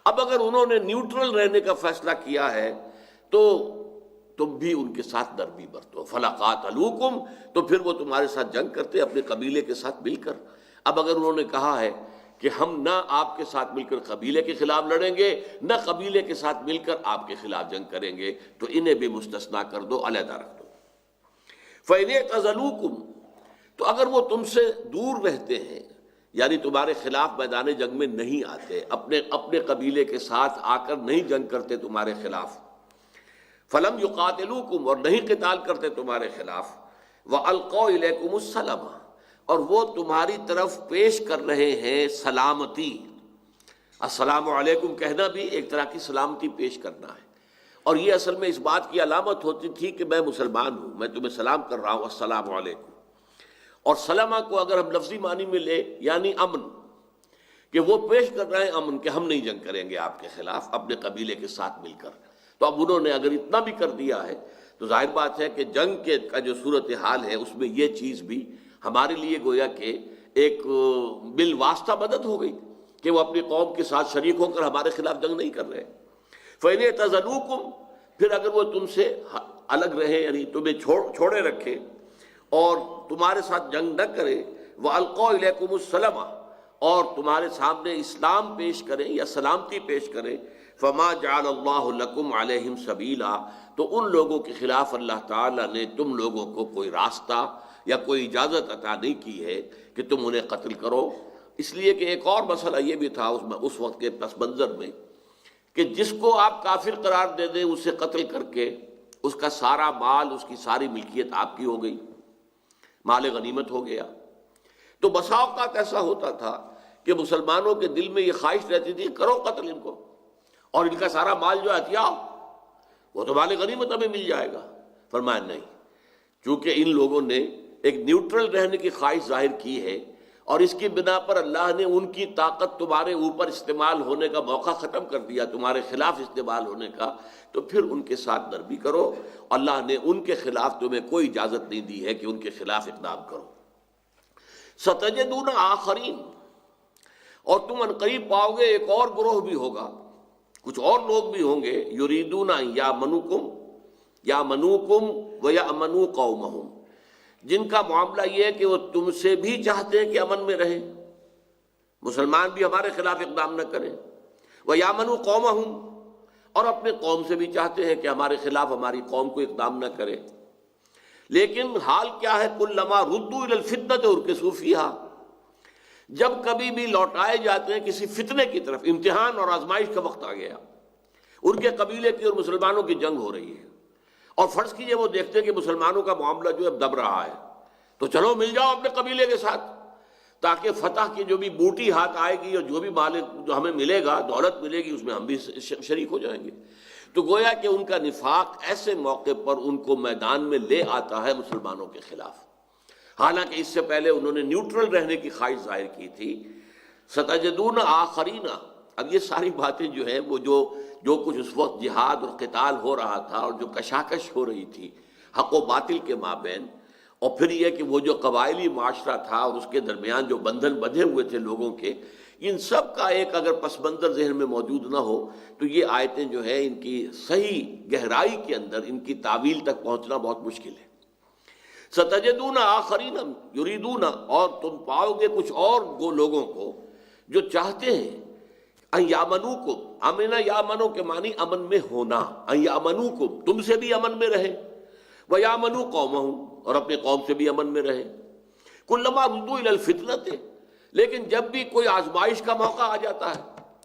اب اگر انہوں نے نیوٹرل رہنے کا فیصلہ کیا ہے تو تم بھی ان کے ساتھ نرمی برتو، فَلَا قَاتَلُوكُمْ، تو پھر وہ تمہارے ساتھ جنگ کرتے اپنے قبیلے کے ساتھ مل کر۔ اب اگر انہوں نے کہا ہے کہ ہم نہ آپ کے ساتھ مل کر قبیلے کے خلاف لڑیں گے، نہ قبیلے کے ساتھ مل کر آپ کے خلاف جنگ کریں گے، تو انہیں بھی مستثنیٰ کر دو، علیحدہ رکھ دو۔ فَإِنِ اعْتَزَلُوكُمْ، تو اگر وہ تم سے دور رہتے ہیں، یعنی تمہارے خلاف میدان جنگ میں نہیں آتے، اپنے قبیلے کے ساتھ آ کر نہیں جنگ کرتے تمہارے خلاف، فلم یقاتلوکم، اور نہیں قتال کرتے تمہارے خلاف، وَأَلْقَوْا إِلَيْكُمُ السَّلَامَ، اور وہ تمہاری طرف پیش کر رہے ہیں سلامتی۔ السلام علیکم کہنا بھی ایک طرح کی سلامتی پیش کرنا ہے، اور یہ اصل میں اس بات کی علامت ہوتی تھی کہ میں مسلمان ہوں، میں تمہیں سلام کر رہا ہوں، السلام علیکم۔ اور سلامہ کو اگر ہم لفظی معنی میں لیں یعنی امن، کہ وہ پیش کر رہے ہیں امن، کہ ہم نہیں جنگ کریں گے آپ کے خلاف اپنے قبیلے کے ساتھ مل کر۔ تو اب انہوں نے اگر اتنا بھی کر دیا ہے تو ظاہر بات ہے کہ جنگ کا جو صورتحال ہے اس میں یہ چیز بھی ہمارے لیے گویا کہ ایک بالواسطہ مدد ہو گئی کہ وہ اپنی قوم کے ساتھ شریک ہو کر ہمارے خلاف جنگ نہیں کر رہے۔ فَإِنْ اعْتَزَلُوكُمْ، پھر اگر وہ تم سے الگ رہے، یعنی تمہیں چھوڑے رکھے اور تمہارے ساتھ جنگ نہ کرے، وَأَلْقَوْا إِلَيْكُمُ السَّلَامَ، اور تمہارے سامنے اسلام پیش کریں یا سلامتی پیش کریں، فَمَا جَعَلَ اللَّهُ لَكُمْ عَلَيْهِمْ سَبِيلًا، تو ان لوگوں کے خلاف اللہ تعالیٰ نے تم لوگوں کو کوئی راستہ یا کوئی اجازت عطا نہیں کی ہے کہ تم انہیں قتل کرو۔ اس لیے کہ ایک اور مسئلہ یہ بھی تھا اس وقت کے پس منظر میں کہ جس کو آپ کافر قرار دے دیں اسے قتل کر کے اس کا سارا مال، اس کی ساری ملکیت آپ کی ہو گئی، مال غنیمت ہو گیا۔ تو بسا اوقات ایسا ہوتا تھا کہ مسلمانوں کے دل میں یہ خواہش رہتی تھی کرو قتل ان کو، اور ان کا سارا مال جو ہتھیا وہ تو مال غنیمت ہمیں مل جائے گا۔ فرمایا نہیں، چونکہ ان لوگوں نے ایک نیوٹرل رہنے کی خواہش ظاہر کی ہے اور اس کی بنا پر اللہ نے ان کی طاقت تمہارے اوپر استعمال ہونے کا موقع ختم کر دیا، تمہارے خلاف استعمال ہونے کا، تو پھر ان کے ساتھ نرمی کرو۔ اللہ نے ان کے خلاف تمہیں کوئی اجازت نہیں دی ہے کہ ان کے خلاف اقدام کرو۔ سَتَجِدُونَ آخَرِينَ، اور تم عنقریب پاؤ گے ایک اور گروہ بھی ہوگا، کچھ اور لوگ بھی ہوں گے، یریدون ان یامنوکم ویامنوا قومہم، جن کا معاملہ یہ ہے کہ وہ تم سے بھی چاہتے ہیں کہ امن میں رہیں، مسلمان بھی ہمارے خلاف اقدام نہ کریں، ویامنوا قومہم، اور اپنے قوم سے بھی چاہتے ہیں کہ ہمارے خلاف ہماری قوم کو اقدام نہ کرے۔ لیکن حال کیا ہے، کلما ردوا الی الفتنۃ ارکسوا فیہا، جب کبھی بھی لوٹائے جاتے ہیں کسی فتنے کی طرف، امتحان اور آزمائش کا وقت آ گیا، ان کے قبیلے کی اور مسلمانوں کی جنگ ہو رہی ہے، اور فرض کیجئے وہ دیکھتے ہیں کہ مسلمانوں کا معاملہ جو ہے دب رہا ہے، تو چلو مل جاؤ اپنے قبیلے کے ساتھ، تاکہ فتح کی جو بھی بوٹی ہاتھ آئے گی اور جو بھی مال جو ہمیں ملے گا، دولت ملے گی، اس میں ہم بھی شریک ہو جائیں گے۔ تو گویا کہ ان کا نفاق ایسے موقع پر ان کو میدان میں لے آتا ہے مسلمانوں کے خلاف، حالانکہ اس سے پہلے انہوں نے نیوٹرل رہنے کی خواہش ظاہر کی تھی۔ ستجدون آخرین، اب یہ ساری باتیں جو ہیں وہ جو کچھ اس وقت جہاد اور قتال ہو رہا تھا اور جو کشاکش ہو رہی تھی حق و باطل کے مابین، اور پھر یہ کہ وہ جو قبائلی معاشرہ تھا اور اس کے درمیان جو بندھن بندھے ہوئے تھے لوگوں کے، ان سب کا ایک اگر پس منظر ذہن میں موجود نہ ہو تو یہ آیتیں جو ہے ان کی صحیح گہرائی کے اندر ان کی تعویل تک پہنچنا بہت مشکل ہے۔ ستجدون آخرین یریدون، اور تم پاؤ گے کچھ اور وہ لوگوں کو جو چاہتے ہیں ان یامنوکم، امن یامنو کے معنی امن میں ہونا، ان یامنوکم، تم سے بھی امن میں رہے، ویامنوا قومہم، اور اپنے قوم سے بھی امن میں رہے۔ کلما ردوا الی الفتنۃ، لیکن جب بھی کوئی آزمائش کا موقع آ جاتا ہے،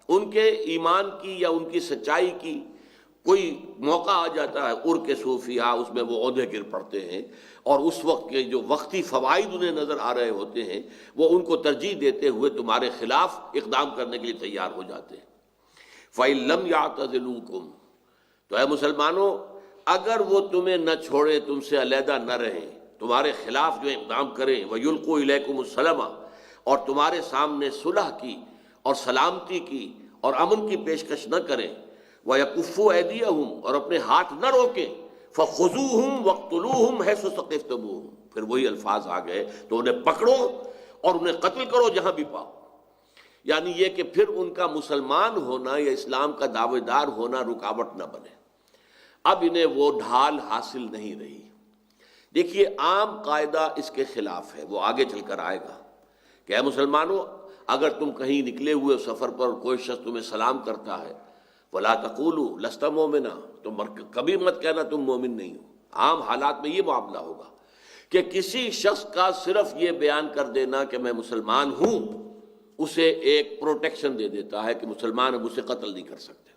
ان کے ایمان کی یا ان کی سچائی کی کوئی موقع آ جاتا ہے، ارکسوا فیہا، اس میں وہ عہدے گر پڑتے ہیں، اور اس وقت کے جو وقتی فوائد انہیں نظر آ رہے ہوتے ہیں وہ ان کو ترجیح دیتے ہوئے تمہارے خلاف اقدام کرنے کے لیے تیار ہو جاتے ہیں۔ فَإِن لَمْ يَعْتَزِلُوكُمْ، تو اے مسلمانوں اگر وہ تمہیں نہ چھوڑیں، تم سے علیحدہ نہ رہیں، تمہارے خلاف جو اقدام کریں، وَيُلْقُوا إِلَيْكُمُ السَّلَامَ، اور تمہارے سامنے صلح کی اور سلامتی کی اور امن کی پیشکش نہ کریں، وَيَكُفُّوا أَيْدِيَهُمْ، اور اپنے ہاتھ نہ روکیں، فَخُذُوهُمْ وَاقْتُلُوهُمْ حَيْثُ ثَقِفْتُمُوهُمْ، پھر وہی الفاظ آ گئے، تو انہیں پکڑو اور انہیں قتل کرو جہاں بھی پاؤ۔ یعنی یہ کہ پھر ان کا مسلمان ہونا یا اسلام کا دعوے دار ہونا رکاوٹ نہ بنے، اب انہیں وہ ڈھال حاصل نہیں رہی۔ دیکھیے عام قاعدہ اس کے خلاف ہے، وہ آگے چل کر آئے گا کہ اے مسلمانوں اگر تم کہیں نکلے ہوئے سفر پر کوئی شخص تمہیں سلام کرتا ہے، وَلَا تَقُولُوا لَسْتَ مُؤْمِنًا، تم کبھی مت کہنا تم مومن نہیں ہو۔ عام حالات میں یہ معاملہ ہوگا کہ کسی شخص کا صرف یہ بیان کر دینا کہ میں مسلمان ہوں اسے ایک پروٹیکشن دے دیتا ہے کہ مسلمان اب اسے قتل نہیں کر سکتے.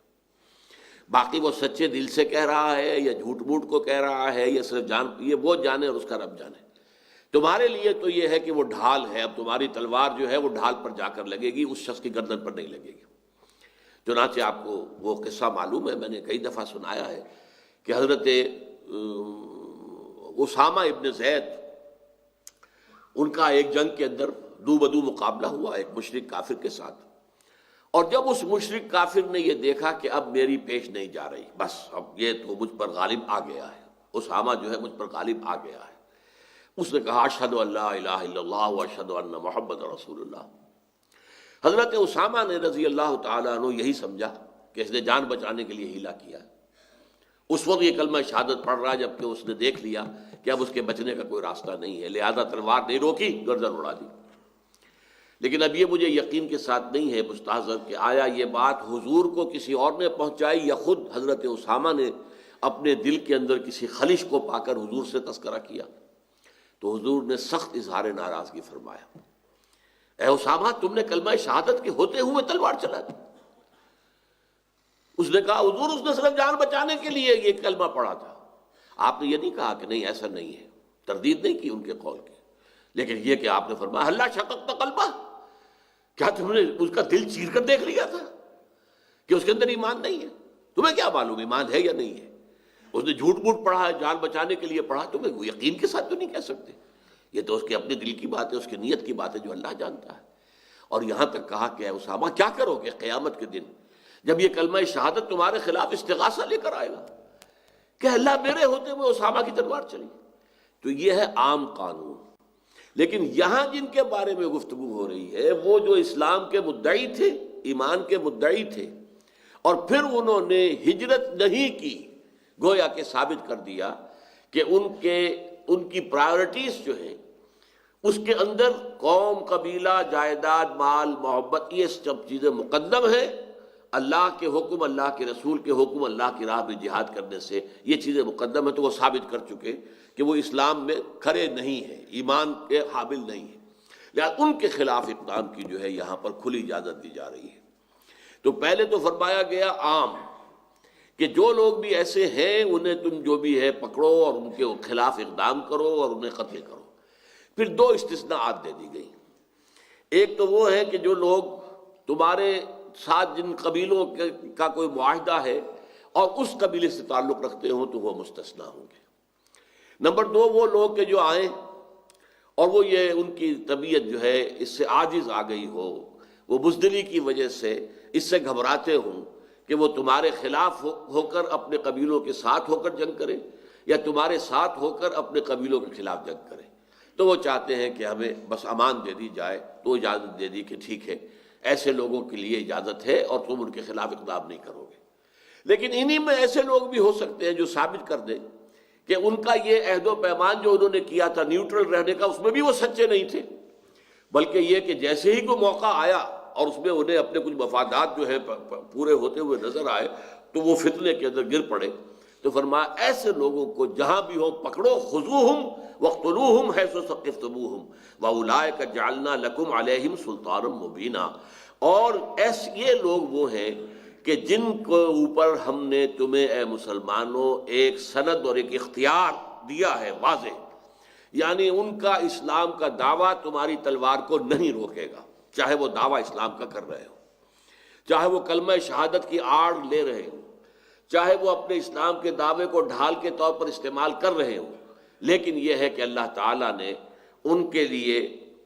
باقی وہ سچے دل سے کہہ رہا ہے یا جھوٹ موٹ کو کہہ رہا ہے یا صرف یہ وہ جانے اور اس کا رب جانے. تمہارے لیے تو یہ ہے کہ وہ ڈھال ہے، اب تمہاری تلوار جو ہے وہ ڈھال پر جا کر لگے گی، اس شخص کی گردن پر نہیں لگے گی. چنانچہ آپ کو وہ قصہ معلوم ہے، میں نے کئی دفعہ سنایا ہے کہ حضرت اسامہ ابن زید، ان کا ایک جنگ کے اندر دو بدو مقابلہ ہوا ایک مشرک کافر کے ساتھ، اور جب اس مشرک کافر نے یہ دیکھا کہ اب میری پیش نہیں جا رہی، بس اب یہ تو مجھ پر غالب آ گیا ہے، اسامہ جو ہے مجھ پر غالب آ گیا ہے، اس نے کہا اشہد ان لا الہ الا اللہ واشہد ان محمد رسول اللہ. حضرت اسامہ نے رضی اللہ تعالیٰ عنہ یہی سمجھا کہ اس نے جان بچانے کے لیے ہیلا کیا. اس وقت یہ کلمہ شہادت پڑھ رہا ہے، جبکہ اس نے دیکھ لیا کہ اب اس کے بچنے کا کوئی راستہ نہیں ہے، لہذا تلوار نہیں روکی، گردن اڑا دی. لیکن اب یہ مجھے یقین کے ساتھ نہیں ہے مستحضر کہ آیا یہ بات حضور کو کسی اور نے پہنچائی یا خود حضرت اسامہ نے اپنے دل کے اندر کسی خلش کو پا کر حضور سے تذکرہ کیا. تو حضور نے سخت اظہار ناراضگی فرمایا، اے اسامہ تم نے کلمہ شہادت کے ہوتے ہوئے تلوار چلا دی. اس نے کہا حضور اس نے صرف جان بچانے کے لیے یہ کلمہ پڑھا تھا. آپ نے یہ نہیں کہا کہ نہیں ایسا نہیں ہے، تردید نہیں کی ان کے قول کی، لیکن یہ کہ آپ نے فرمایا اللہ شققت قلبہ، کیا تم نے اس کا دل چیر کر دیکھ لیا تھا کہ اس کے اندر ایمان نہیں ہے؟ تمہیں کیا معلوم ایمان ہے یا نہیں ہے؟ اس نے جھوٹ موٹ پڑھا ہے، جان بچانے کے لیے پڑھا، تمہیں یقین کے ساتھ تو نہیں کہہ سکتے. یہ تو اس کے اپنے دل کی بات ہے، اس کی نیت کی بات ہے جو اللہ جانتا ہے. اور یہاں تک کہا کہ اے اسامہ کیا کرو گے قیامت کے دن جب یہ کلمہ شہادت تمہارے خلاف استغاثہ لے کر آئے گا کہ اللہ میرے ہوتے ہوئے اسامہ کی تلوار چلی. تو یہ ہے عام قانون. لیکن یہاں جن کے بارے میں گفتگو ہو رہی ہے وہ جو اسلام کے مدعی تھے، ایمان کے مدعی تھے، اور پھر انہوں نے ہجرت نہیں کی، گویا کہ ثابت کر دیا کہ ان کی پرائیورٹیز جو ہیں اس کے اندر قوم، قبیلہ، جائیداد، مال، محبت، یہ سب چیزیں مقدم ہیں. اللہ کے حکم، اللہ کے رسول کے حکم، اللہ کی راہ میں جہاد کرنے سے یہ چیزیں مقدم ہیں. تو وہ ثابت کر چکے کہ وہ اسلام میں کھڑے نہیں ہیں، ایمان کے حامل نہیں ہیں، لہذا ان کے خلاف اقدام کی جو ہے یہاں پر کھلی اجازت دی جا رہی ہے. تو پہلے تو فرمایا گیا عام کہ جو لوگ بھی ایسے ہیں انہیں تم جو بھی ہے پکڑو اور ان کے خلاف اقدام کرو اور انہیں قتل کرو. پھر دو استثناءات دے دی گئی. ایک تو وہ ہے کہ جو لوگ تمہارے ساتھ جن قبیلوں کا کوئی معاہدہ ہے اور اس قبیلے سے تعلق رکھتے ہوں تو وہ مستثنیٰ ہوں گے. نمبر دو وہ لوگ کہ جو آئیں اور وہ یہ ان کی طبیعت جو ہے اس سے عاجز آ گئی ہو، وہ بزدلی کی وجہ سے اس سے گھبراتے ہوں کہ وہ تمہارے خلاف ہو کر اپنے قبیلوں کے ساتھ ہو کر جنگ کریں یا تمہارے ساتھ ہو کر اپنے قبیلوں کے خلاف جنگ کریں، تو وہ چاہتے ہیں کہ ہمیں بس امان دے دی جائے. تو اجازت دے دی کہ ٹھیک ہے ایسے لوگوں کے لیے اجازت ہے اور تم ان کے خلاف اقدام نہیں کرو گے. لیکن انہی میں ایسے لوگ بھی ہو سکتے ہیں جو ثابت کر دیں کہ ان کا یہ عہد و پیمان جو انہوں نے کیا تھا نیوٹرل رہنے کا، اس میں بھی وہ سچے نہیں تھے، بلکہ یہ کہ جیسے ہی کوئی موقع آیا اور اس میں انہیں اپنے کچھ مفادات جو ہے پورے ہوتے ہوئے نظر آئے تو وہ فتنے کے اندر گر پڑے. تو فرمایا ایسے لوگوں کو جہاں بھی ہو پکڑو، خذوہم واقتلوہم حیث ثقفتموہم واولئک جعلنا لکم علیہم سلطانا مبینا. اور ایسے یہ لوگ وہ ہیں کہ جن کو اوپر ہم نے تمہیں اے مسلمانوں ایک سند اور ایک اختیار دیا ہے واضح، یعنی ان کا اسلام کا دعویٰ تمہاری تلوار کو نہیں روکے گا، چاہے وہ دعویٰ اسلام کا کر رہے ہو، چاہے وہ کلمہ شہادت کی آڑ لے رہے ہوں، چاہے وہ اپنے اسلام کے دعوے کو ڈھال کے طور پر استعمال کر رہے ہوں. لیکن یہ ہے کہ اللہ تعالیٰ نے ان کے لیے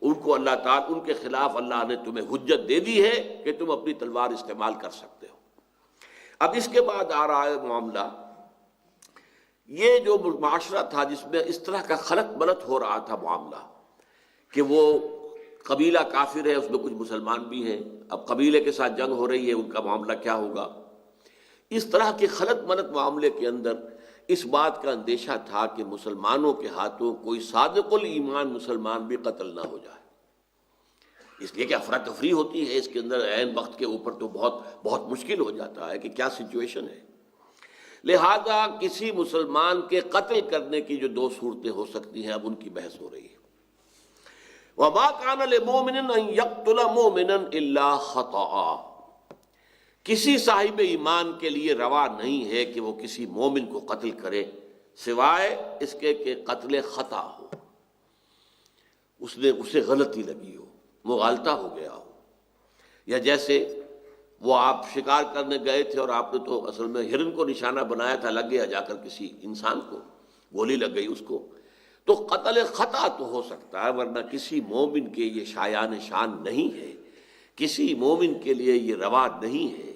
اللہ تعالیٰ ان کے خلاف اللہ نے تمہیں حجت دے دی ہے کہ تم اپنی تلوار استعمال کر سکتے ہو. اب اس کے بعد آ رہا ہے معاملہ، یہ جو معاشرہ تھا جس میں اس طرح کا خلط ملط ہو رہا تھا معاملہ کہ وہ قبیلہ کافر ہے، اس میں کچھ مسلمان بھی ہیں، اب قبیلے کے ساتھ جنگ ہو رہی ہے، ان کا معاملہ کیا ہوگا. اس طرح کے خلط ملط معاملے کے اندر اس بات کا اندیشہ تھا کہ مسلمانوں کے ہاتھوں کوئی صادق الایمان مسلمان بھی قتل نہ ہو جائے، اس لیے کہ افراتفری ہوتی ہے اس کے اندر عین وقت کے اوپر تو بہت بہت مشکل ہو جاتا ہے کہ کیا سچویشن ہے. لہذا کسی مسلمان کے قتل کرنے کی جو دو صورتیں ہو سکتی ہیں اب ان کی بحث ہو رہی ہے. وما كان لمؤمن ان يقتل مؤمنا الا خطأ، کسی صاحب ایمان کے لیے روا نہیں ہے کہ وہ کسی مومن کو قتل کرے سوائے اس کے کہ قتل خطا ہو، اسے غلطی لگی ہو، مغالطہ ہو گیا ہو، یا جیسے وہ آپ شکار کرنے گئے تھے اور آپ نے تو اصل میں ہرن کو نشانہ بنایا تھا، لگ گیا جا کر کسی انسان کو، گولی لگ گئی اس کو، تو قتل خطا تو ہو سکتا ہے، ورنہ کسی مومن کے یہ شایان شان نہیں ہے، کسی مومن کے لیے یہ روا نہیں ہے،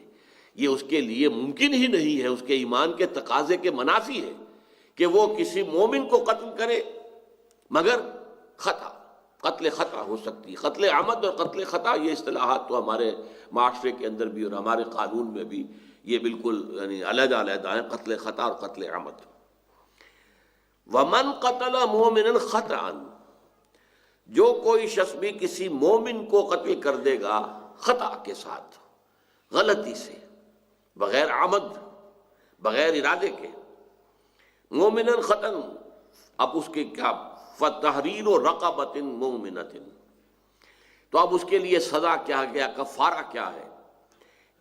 یہ اس کے لیے ممکن ہی نہیں ہے، اس کے ایمان کے تقاضے کے منافی ہے کہ وہ کسی مومن کو قتل کرے، مگر خطا، قتل خطا ہو سکتی ہے۔ قتل عمد اور قتل خطا یہ اصطلاحات تو ہمارے معاشرے کے اندر بھی اور ہمارے قانون میں بھی یہ بالکل یعنی علیحدہ علیحدہ ہیں، قتل خطا اور قتل عمد۔ ومن قتل مومنا خطأ، جو کوئی شخص بھی کسی مومن کو قتل کر دے گا خطا کے ساتھ، غلطی سے، بغیر عمد، بغیر ارادے کے، مومنا خطأ، اب اس کے کیا، فتحریر رقبۃ مؤمنۃ، تو اب اس کے لیے سزا کیا گیا، کفارہ کیا ہے؟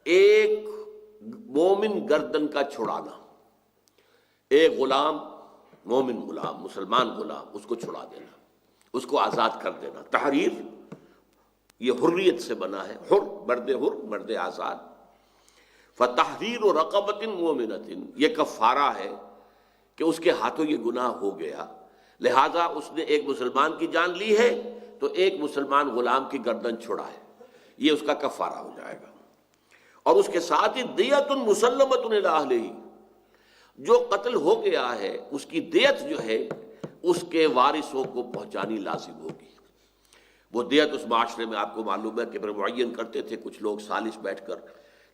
ایک مومن گردن کا چھڑانا، ایک غلام، مومن غلام، مسلمان غلام، اس کو چھڑا دینا، اس کو آزاد کر دینا۔ تحریر یہ حریت سے بنا ہے، حر مرد آزاد۔ فتحریر رقبۃ مؤمنۃ، یہ کفارہ ہے کہ اس کے ہاتھوں یہ گناہ ہو گیا، لہذا اس نے ایک مسلمان کی جان لی ہے تو ایک مسلمان غلام کی گردن چھڑا ہے، یہ اس کا کفارہ ہو جائے گا۔ اور اس کے ساتھ ہی دیۃ مسلمۃ الی اہلہ، جو قتل ہو گیا ہے اس کی دیت جو ہے اس کے وارثوں کو پہنچانی لازم ہوگی۔ وہ دیت اس معاشرے میں آپ کو معلوم ہے کہ پھر معین کرتے تھے کچھ لوگ سالس بیٹھ کر،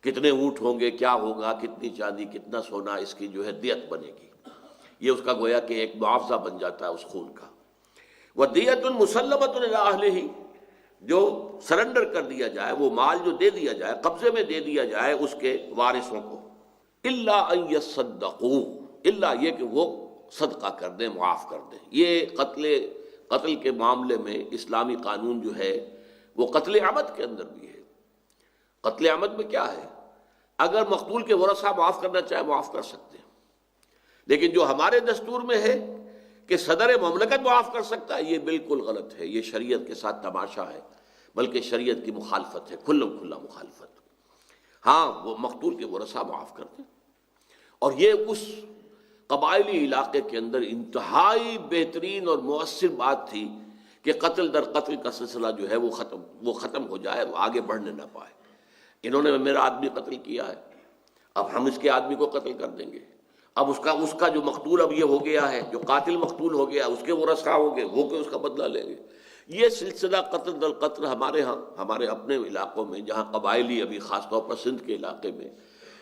کتنے اونٹ ہوں گے، کیا ہوگا، کتنی چاندی، کتنا سونا، اس کی جو ہے دیت بنے گی، یہ اس کا گویا کہ ایک معاوضہ بن جاتا ہے اس خون کا۔ وَدِيَةٌ مُسَلَّمَةٌ إِلَىٰ أَهْلِهِ، جو سرنڈر کر دیا جائے، وہ مال جو دے دیا جائے، قبضے میں دے دیا جائے اس کے وارثوں کو، الا ان يصدقوا، الا یہ کہ وہ صدقہ کر دیں، معاف کر دیں۔ یہ قتل کے معاملے میں اسلامی قانون جو ہے وہ قتل عمد کے اندر بھی ہے۔ قتل عمد میں کیا ہے؟ اگر مقتول کے ورثہ معاف کرنا چاہے معاف کر سکتے ہیں، لیکن جو ہمارے دستور میں ہے کہ صدر مملکت معاف کر سکتا ہے، یہ بالکل غلط ہے، یہ شریعت کے ساتھ تماشا ہے، بلکہ شریعت کی مخالفت ہے، کھلم کھلا مخالفت۔ ہاں وہ مقتول کے ورثہ معاف کر دیں، اور یہ اس قبائلی علاقے کے اندر انتہائی بہترین اور مؤثر بات تھی کہ قتل در قتل کا سلسلہ جو ہے وہ ختم ہو جائے، وہ آگے بڑھنے نہ پائے۔ انہوں نے میرا آدمی قتل کیا ہے، اب ہم اس کے آدمی کو قتل کر دیں گے، اب اس کا جو مقتول اب یہ ہو گیا ہے، جو قاتل مقتول ہو گیا، اس کے ورثہ ہوں گے، وہ کہ اس کا بدلہ لیں گے۔ یہ سلسلہ قتل در قتل ہمارے ہاں، ہمارے اپنے علاقوں میں، جہاں قبائلی، ابھی خاص طور پر سندھ کے علاقے میں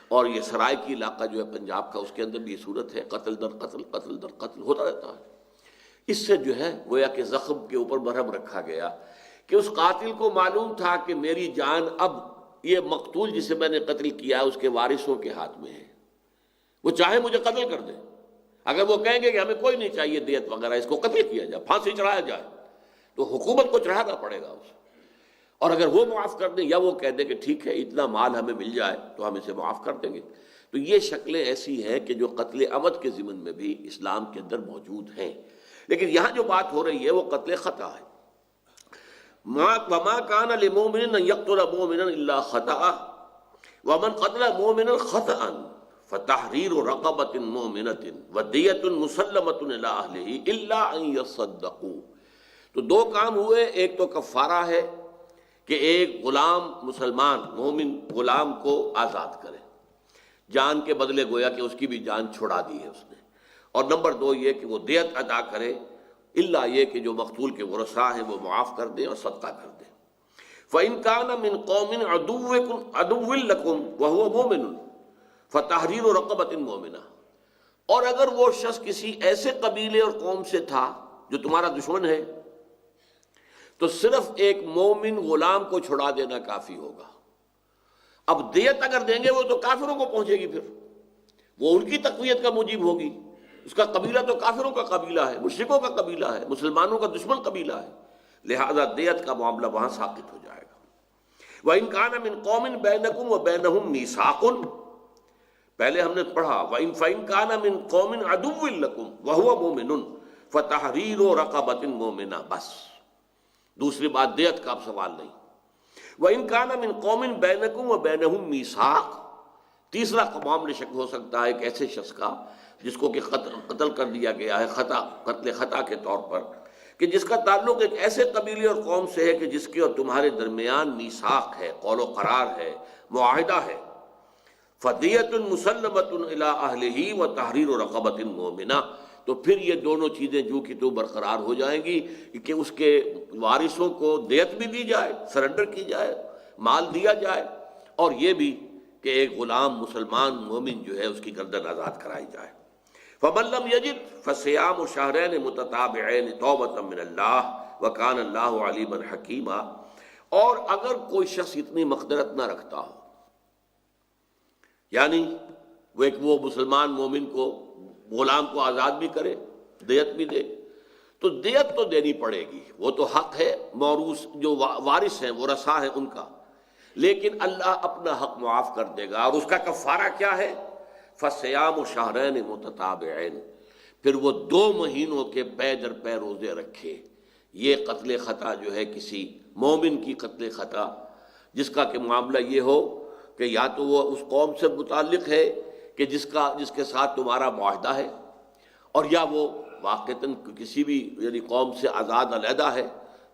اور یہ سرائے کی علاقہ جو ہے پنجاب کا، اس کے اندر بھی یہ صورت ہے، قتل در قتل، قتل در قتل ہوتا رہتا ہے۔ اس سے جو ہے گویا کہ زخم کے اوپر مرہم رکھا گیا کہ اس قاتل کو معلوم تھا کہ میری جان اب یہ مقتول جسے میں نے قتل کیا اس کے وارثوں کے ہاتھ میں ہے، وہ چاہے مجھے قتل کر دیں، اگر وہ کہیں گے کہ ہمیں کوئی نہیں چاہیے دیت وغیرہ، اس کو قتل کیا جائے، پھانسی چڑھایا جائے، تو حکومت کو چڑھانا پڑے گا اسے، اور اگر وہ معاف کر دیں یا وہ کہہ دیں کہ ٹھیک ہے اتنا مال ہمیں مل جائے تو ہم اسے معاف کر دیں گے، تو یہ شکلیں ایسی ہیں کہ جو قتل عمد کے ضمن میں بھی اسلام کے اندر موجود ہیں۔ لیکن یہاں جو بات ہو رہی ہے وہ قتل خطا ہے۔ وَمَا كَانَ لِمُؤْمِنٍ أَن يَقْتُلَ مُؤْمِنًا إِلَّا خَطَأً وَمَنْ قَتَلَ مُؤْمِنًا خَطَأً فَتَحْرِيرُ رَقَبَةٍ مُؤْمِنَةٍ وَدِيَةٌ مُسَلَّمَةٌ إِلَىٰ أَهْلِهِ إِلَّا أَن يَصَّدَّقُوا۔ تو دو کام ہوئے، ایک تو کفارہ ہے کہ ایک غلام مسلمان مومن غلام کو آزاد کرے، جان کے بدلے گویا کہ اس کی بھی جان چھڑا دی ہے اس نے، اور نمبر دو یہ کہ وہ دیت ادا کرے، الا یہ کہ جو مقتول کے ورثاء ہیں وہ معاف کر دیں اور صدقہ کر دیں۔ فَإِن كَانَ مِن قَوْمٍ عَدُوٍّ لَكُمْ وَهُوَ مُؤْمِنٌ فَتَحْرِيرُ رَقَبَةٍ مُؤْمِنَةٍ، اور اگر وہ شخص کسی ایسے قبیلے اور قوم سے تھا جو تمہارا دشمن ہے تو صرف ایک مومن غلام کو چھڑا دینا کافی ہوگا۔ اب دیت اگر دیں گے وہ تو کافروں کو پہنچے گی، پھر وہ ان کی تقویت کا موجب ہوگی، اس کا قبیلہ تو کافروں کا قبیلہ ہے، مشرکوں کا قبیلہ ہے، مسلمانوں کا دشمن قبیلہ ہے، لہذا دیت کا معاملہ وہاں ساقط ہو جائے گا۔ وَإِنْ كَانَ مِنْ قَوْمٍ بَيْنَكُمْ وَبَيْنَهُمْ مِيثَاقٌ، پہلے ہم نے پڑھا فَإِنْ كَانَ مِنْ قَوْمٍ عَدُوٍّ لَكُمْ وَهُوَ مُؤْمِنٌ فَتَحْرِيرُ رَقَبَةٍ مُؤْمِنَةٍ، بس دوسری بات دیت کا اب سوال نہیں۔ وَإِنْ كَانَ مِنْ قَوْمٍ بَيْنَكُمْ وَبَيْنَهُمْ مِيثَاقٌ، تیسرا معاملہ شک ہو سکتا ہے ایک ایسے شخص کا جس کو کہ قتل کر دیا گیا ہے قتل خطا کے طور پر، کہ جس کا تعلق ایک ایسے قبیلے اور قوم سے ہے کہ جس کے اور تمہارے درمیان میثاق ہے، قول و قرار ہے، معاہدہ ہے، فدیۃ مسلمۃ الی اہلہ وتحریر رقبۃ مؤمنہ، تو پھر یہ دونوں چیزیں جو کہ تو برقرار ہو جائیں گی کہ اس کے وارثوں کو دیت بھی دی جائے، سرنڈر کی جائے، مال دیا جائے، اور یہ بھی کہ ایک غلام مسلمان مومن جو ہے اس کی گردن آزاد کرائی جائے۔ فَمَن لَّمْ يَجِدْ فَصِيَامُ شَهْرَيْنِ مُتَتَابِعَيْنِ تَوْبَةً مِّنَ اللَّهِ وَكَانَ اللَّهُ عَلِيمًا حَكِيمًا، اور اگر کوئی شخص اتنی مقدرت نہ رکھتا ہو، یعنی وہ مسلمان مومن کو غلام کو آزاد بھی کرے، دیت بھی دے، تو دیت تو دینی پڑے گی، وہ تو حق ہے موروث جو وارث ہیں ورثاء ہیں ان کا، لیکن اللہ اپنا حق معاف کر دے گا، اور اس کا کفارہ کیا ہے؟ فَصِيَامُ شَهْرَيْنِ مُتَتَابِعَيْنِ، پھر وہ 2 مہینوں کے پے در پے روزے رکھے۔ یہ قتل خطا جو ہے کسی مومن کی قتل خطا، جس کا کہ معاملہ یہ ہو کہ یا تو وہ اس قوم سے متعلق ہے کہ جس کے ساتھ تمہارا معاہدہ ہے، اور یا وہ واقعتاً کسی بھی یعنی قوم سے آزاد علیحدہ ہے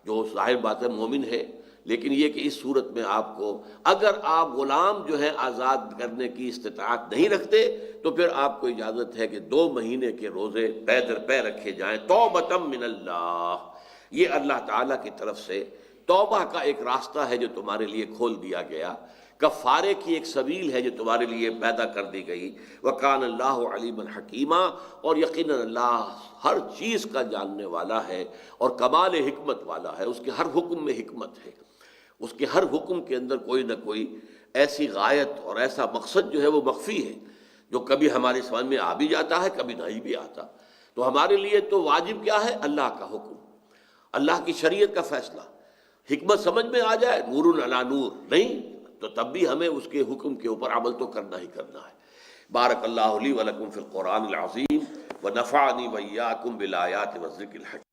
جو ظاہر بات ہے مومن ہے، لیکن یہ کہ اس صورت میں آپ کو اگر آپ غلام جو ہے آزاد کرنے کی استطاعت نہیں رکھتے تو پھر آپ کو اجازت ہے کہ 2 مہینے کے روزے پے در پے رکھے جائیں، توبۃ من اللہ، یہ اللہ تعالیٰ کی طرف سے توبہ کا ایک راستہ ہے جو تمہارے لیے کھول دیا گیا، کفارے کی ایک سبیل ہے جو تمہارے لیے پیدا کر دی گئی۔ وَكَانَ اللَّهُ عَلِيمًا حَكِيمًا، اور یقیناً اللہ ہر چیز کا جاننے والا ہے اور کمال حکمت والا ہے، اس کے ہر حکم میں حکمت ہے، اس کے ہر حکم کے اندر کوئی نہ کوئی ایسی غایت اور ایسا مقصد جو ہے وہ مخفی ہے جو کبھی ہماری سمجھ میں آ بھی جاتا ہے، کبھی نہیں بھی آتا۔ تو ہمارے لیے تو واجب کیا ہے؟ اللہ کا حکم، اللہ کی شریعت کا فیصلہ، حکمت سمجھ میں آ جائے نور علی نور، نہیں تو تب بھی ہمیں اس کے حکم کے اوپر عمل تو کرنا ہی کرنا ہے۔ بارک اللہ لی ولکم فی القرآن العظیم ونفعنی وإیاکم بالآیات والذکر الحکیم۔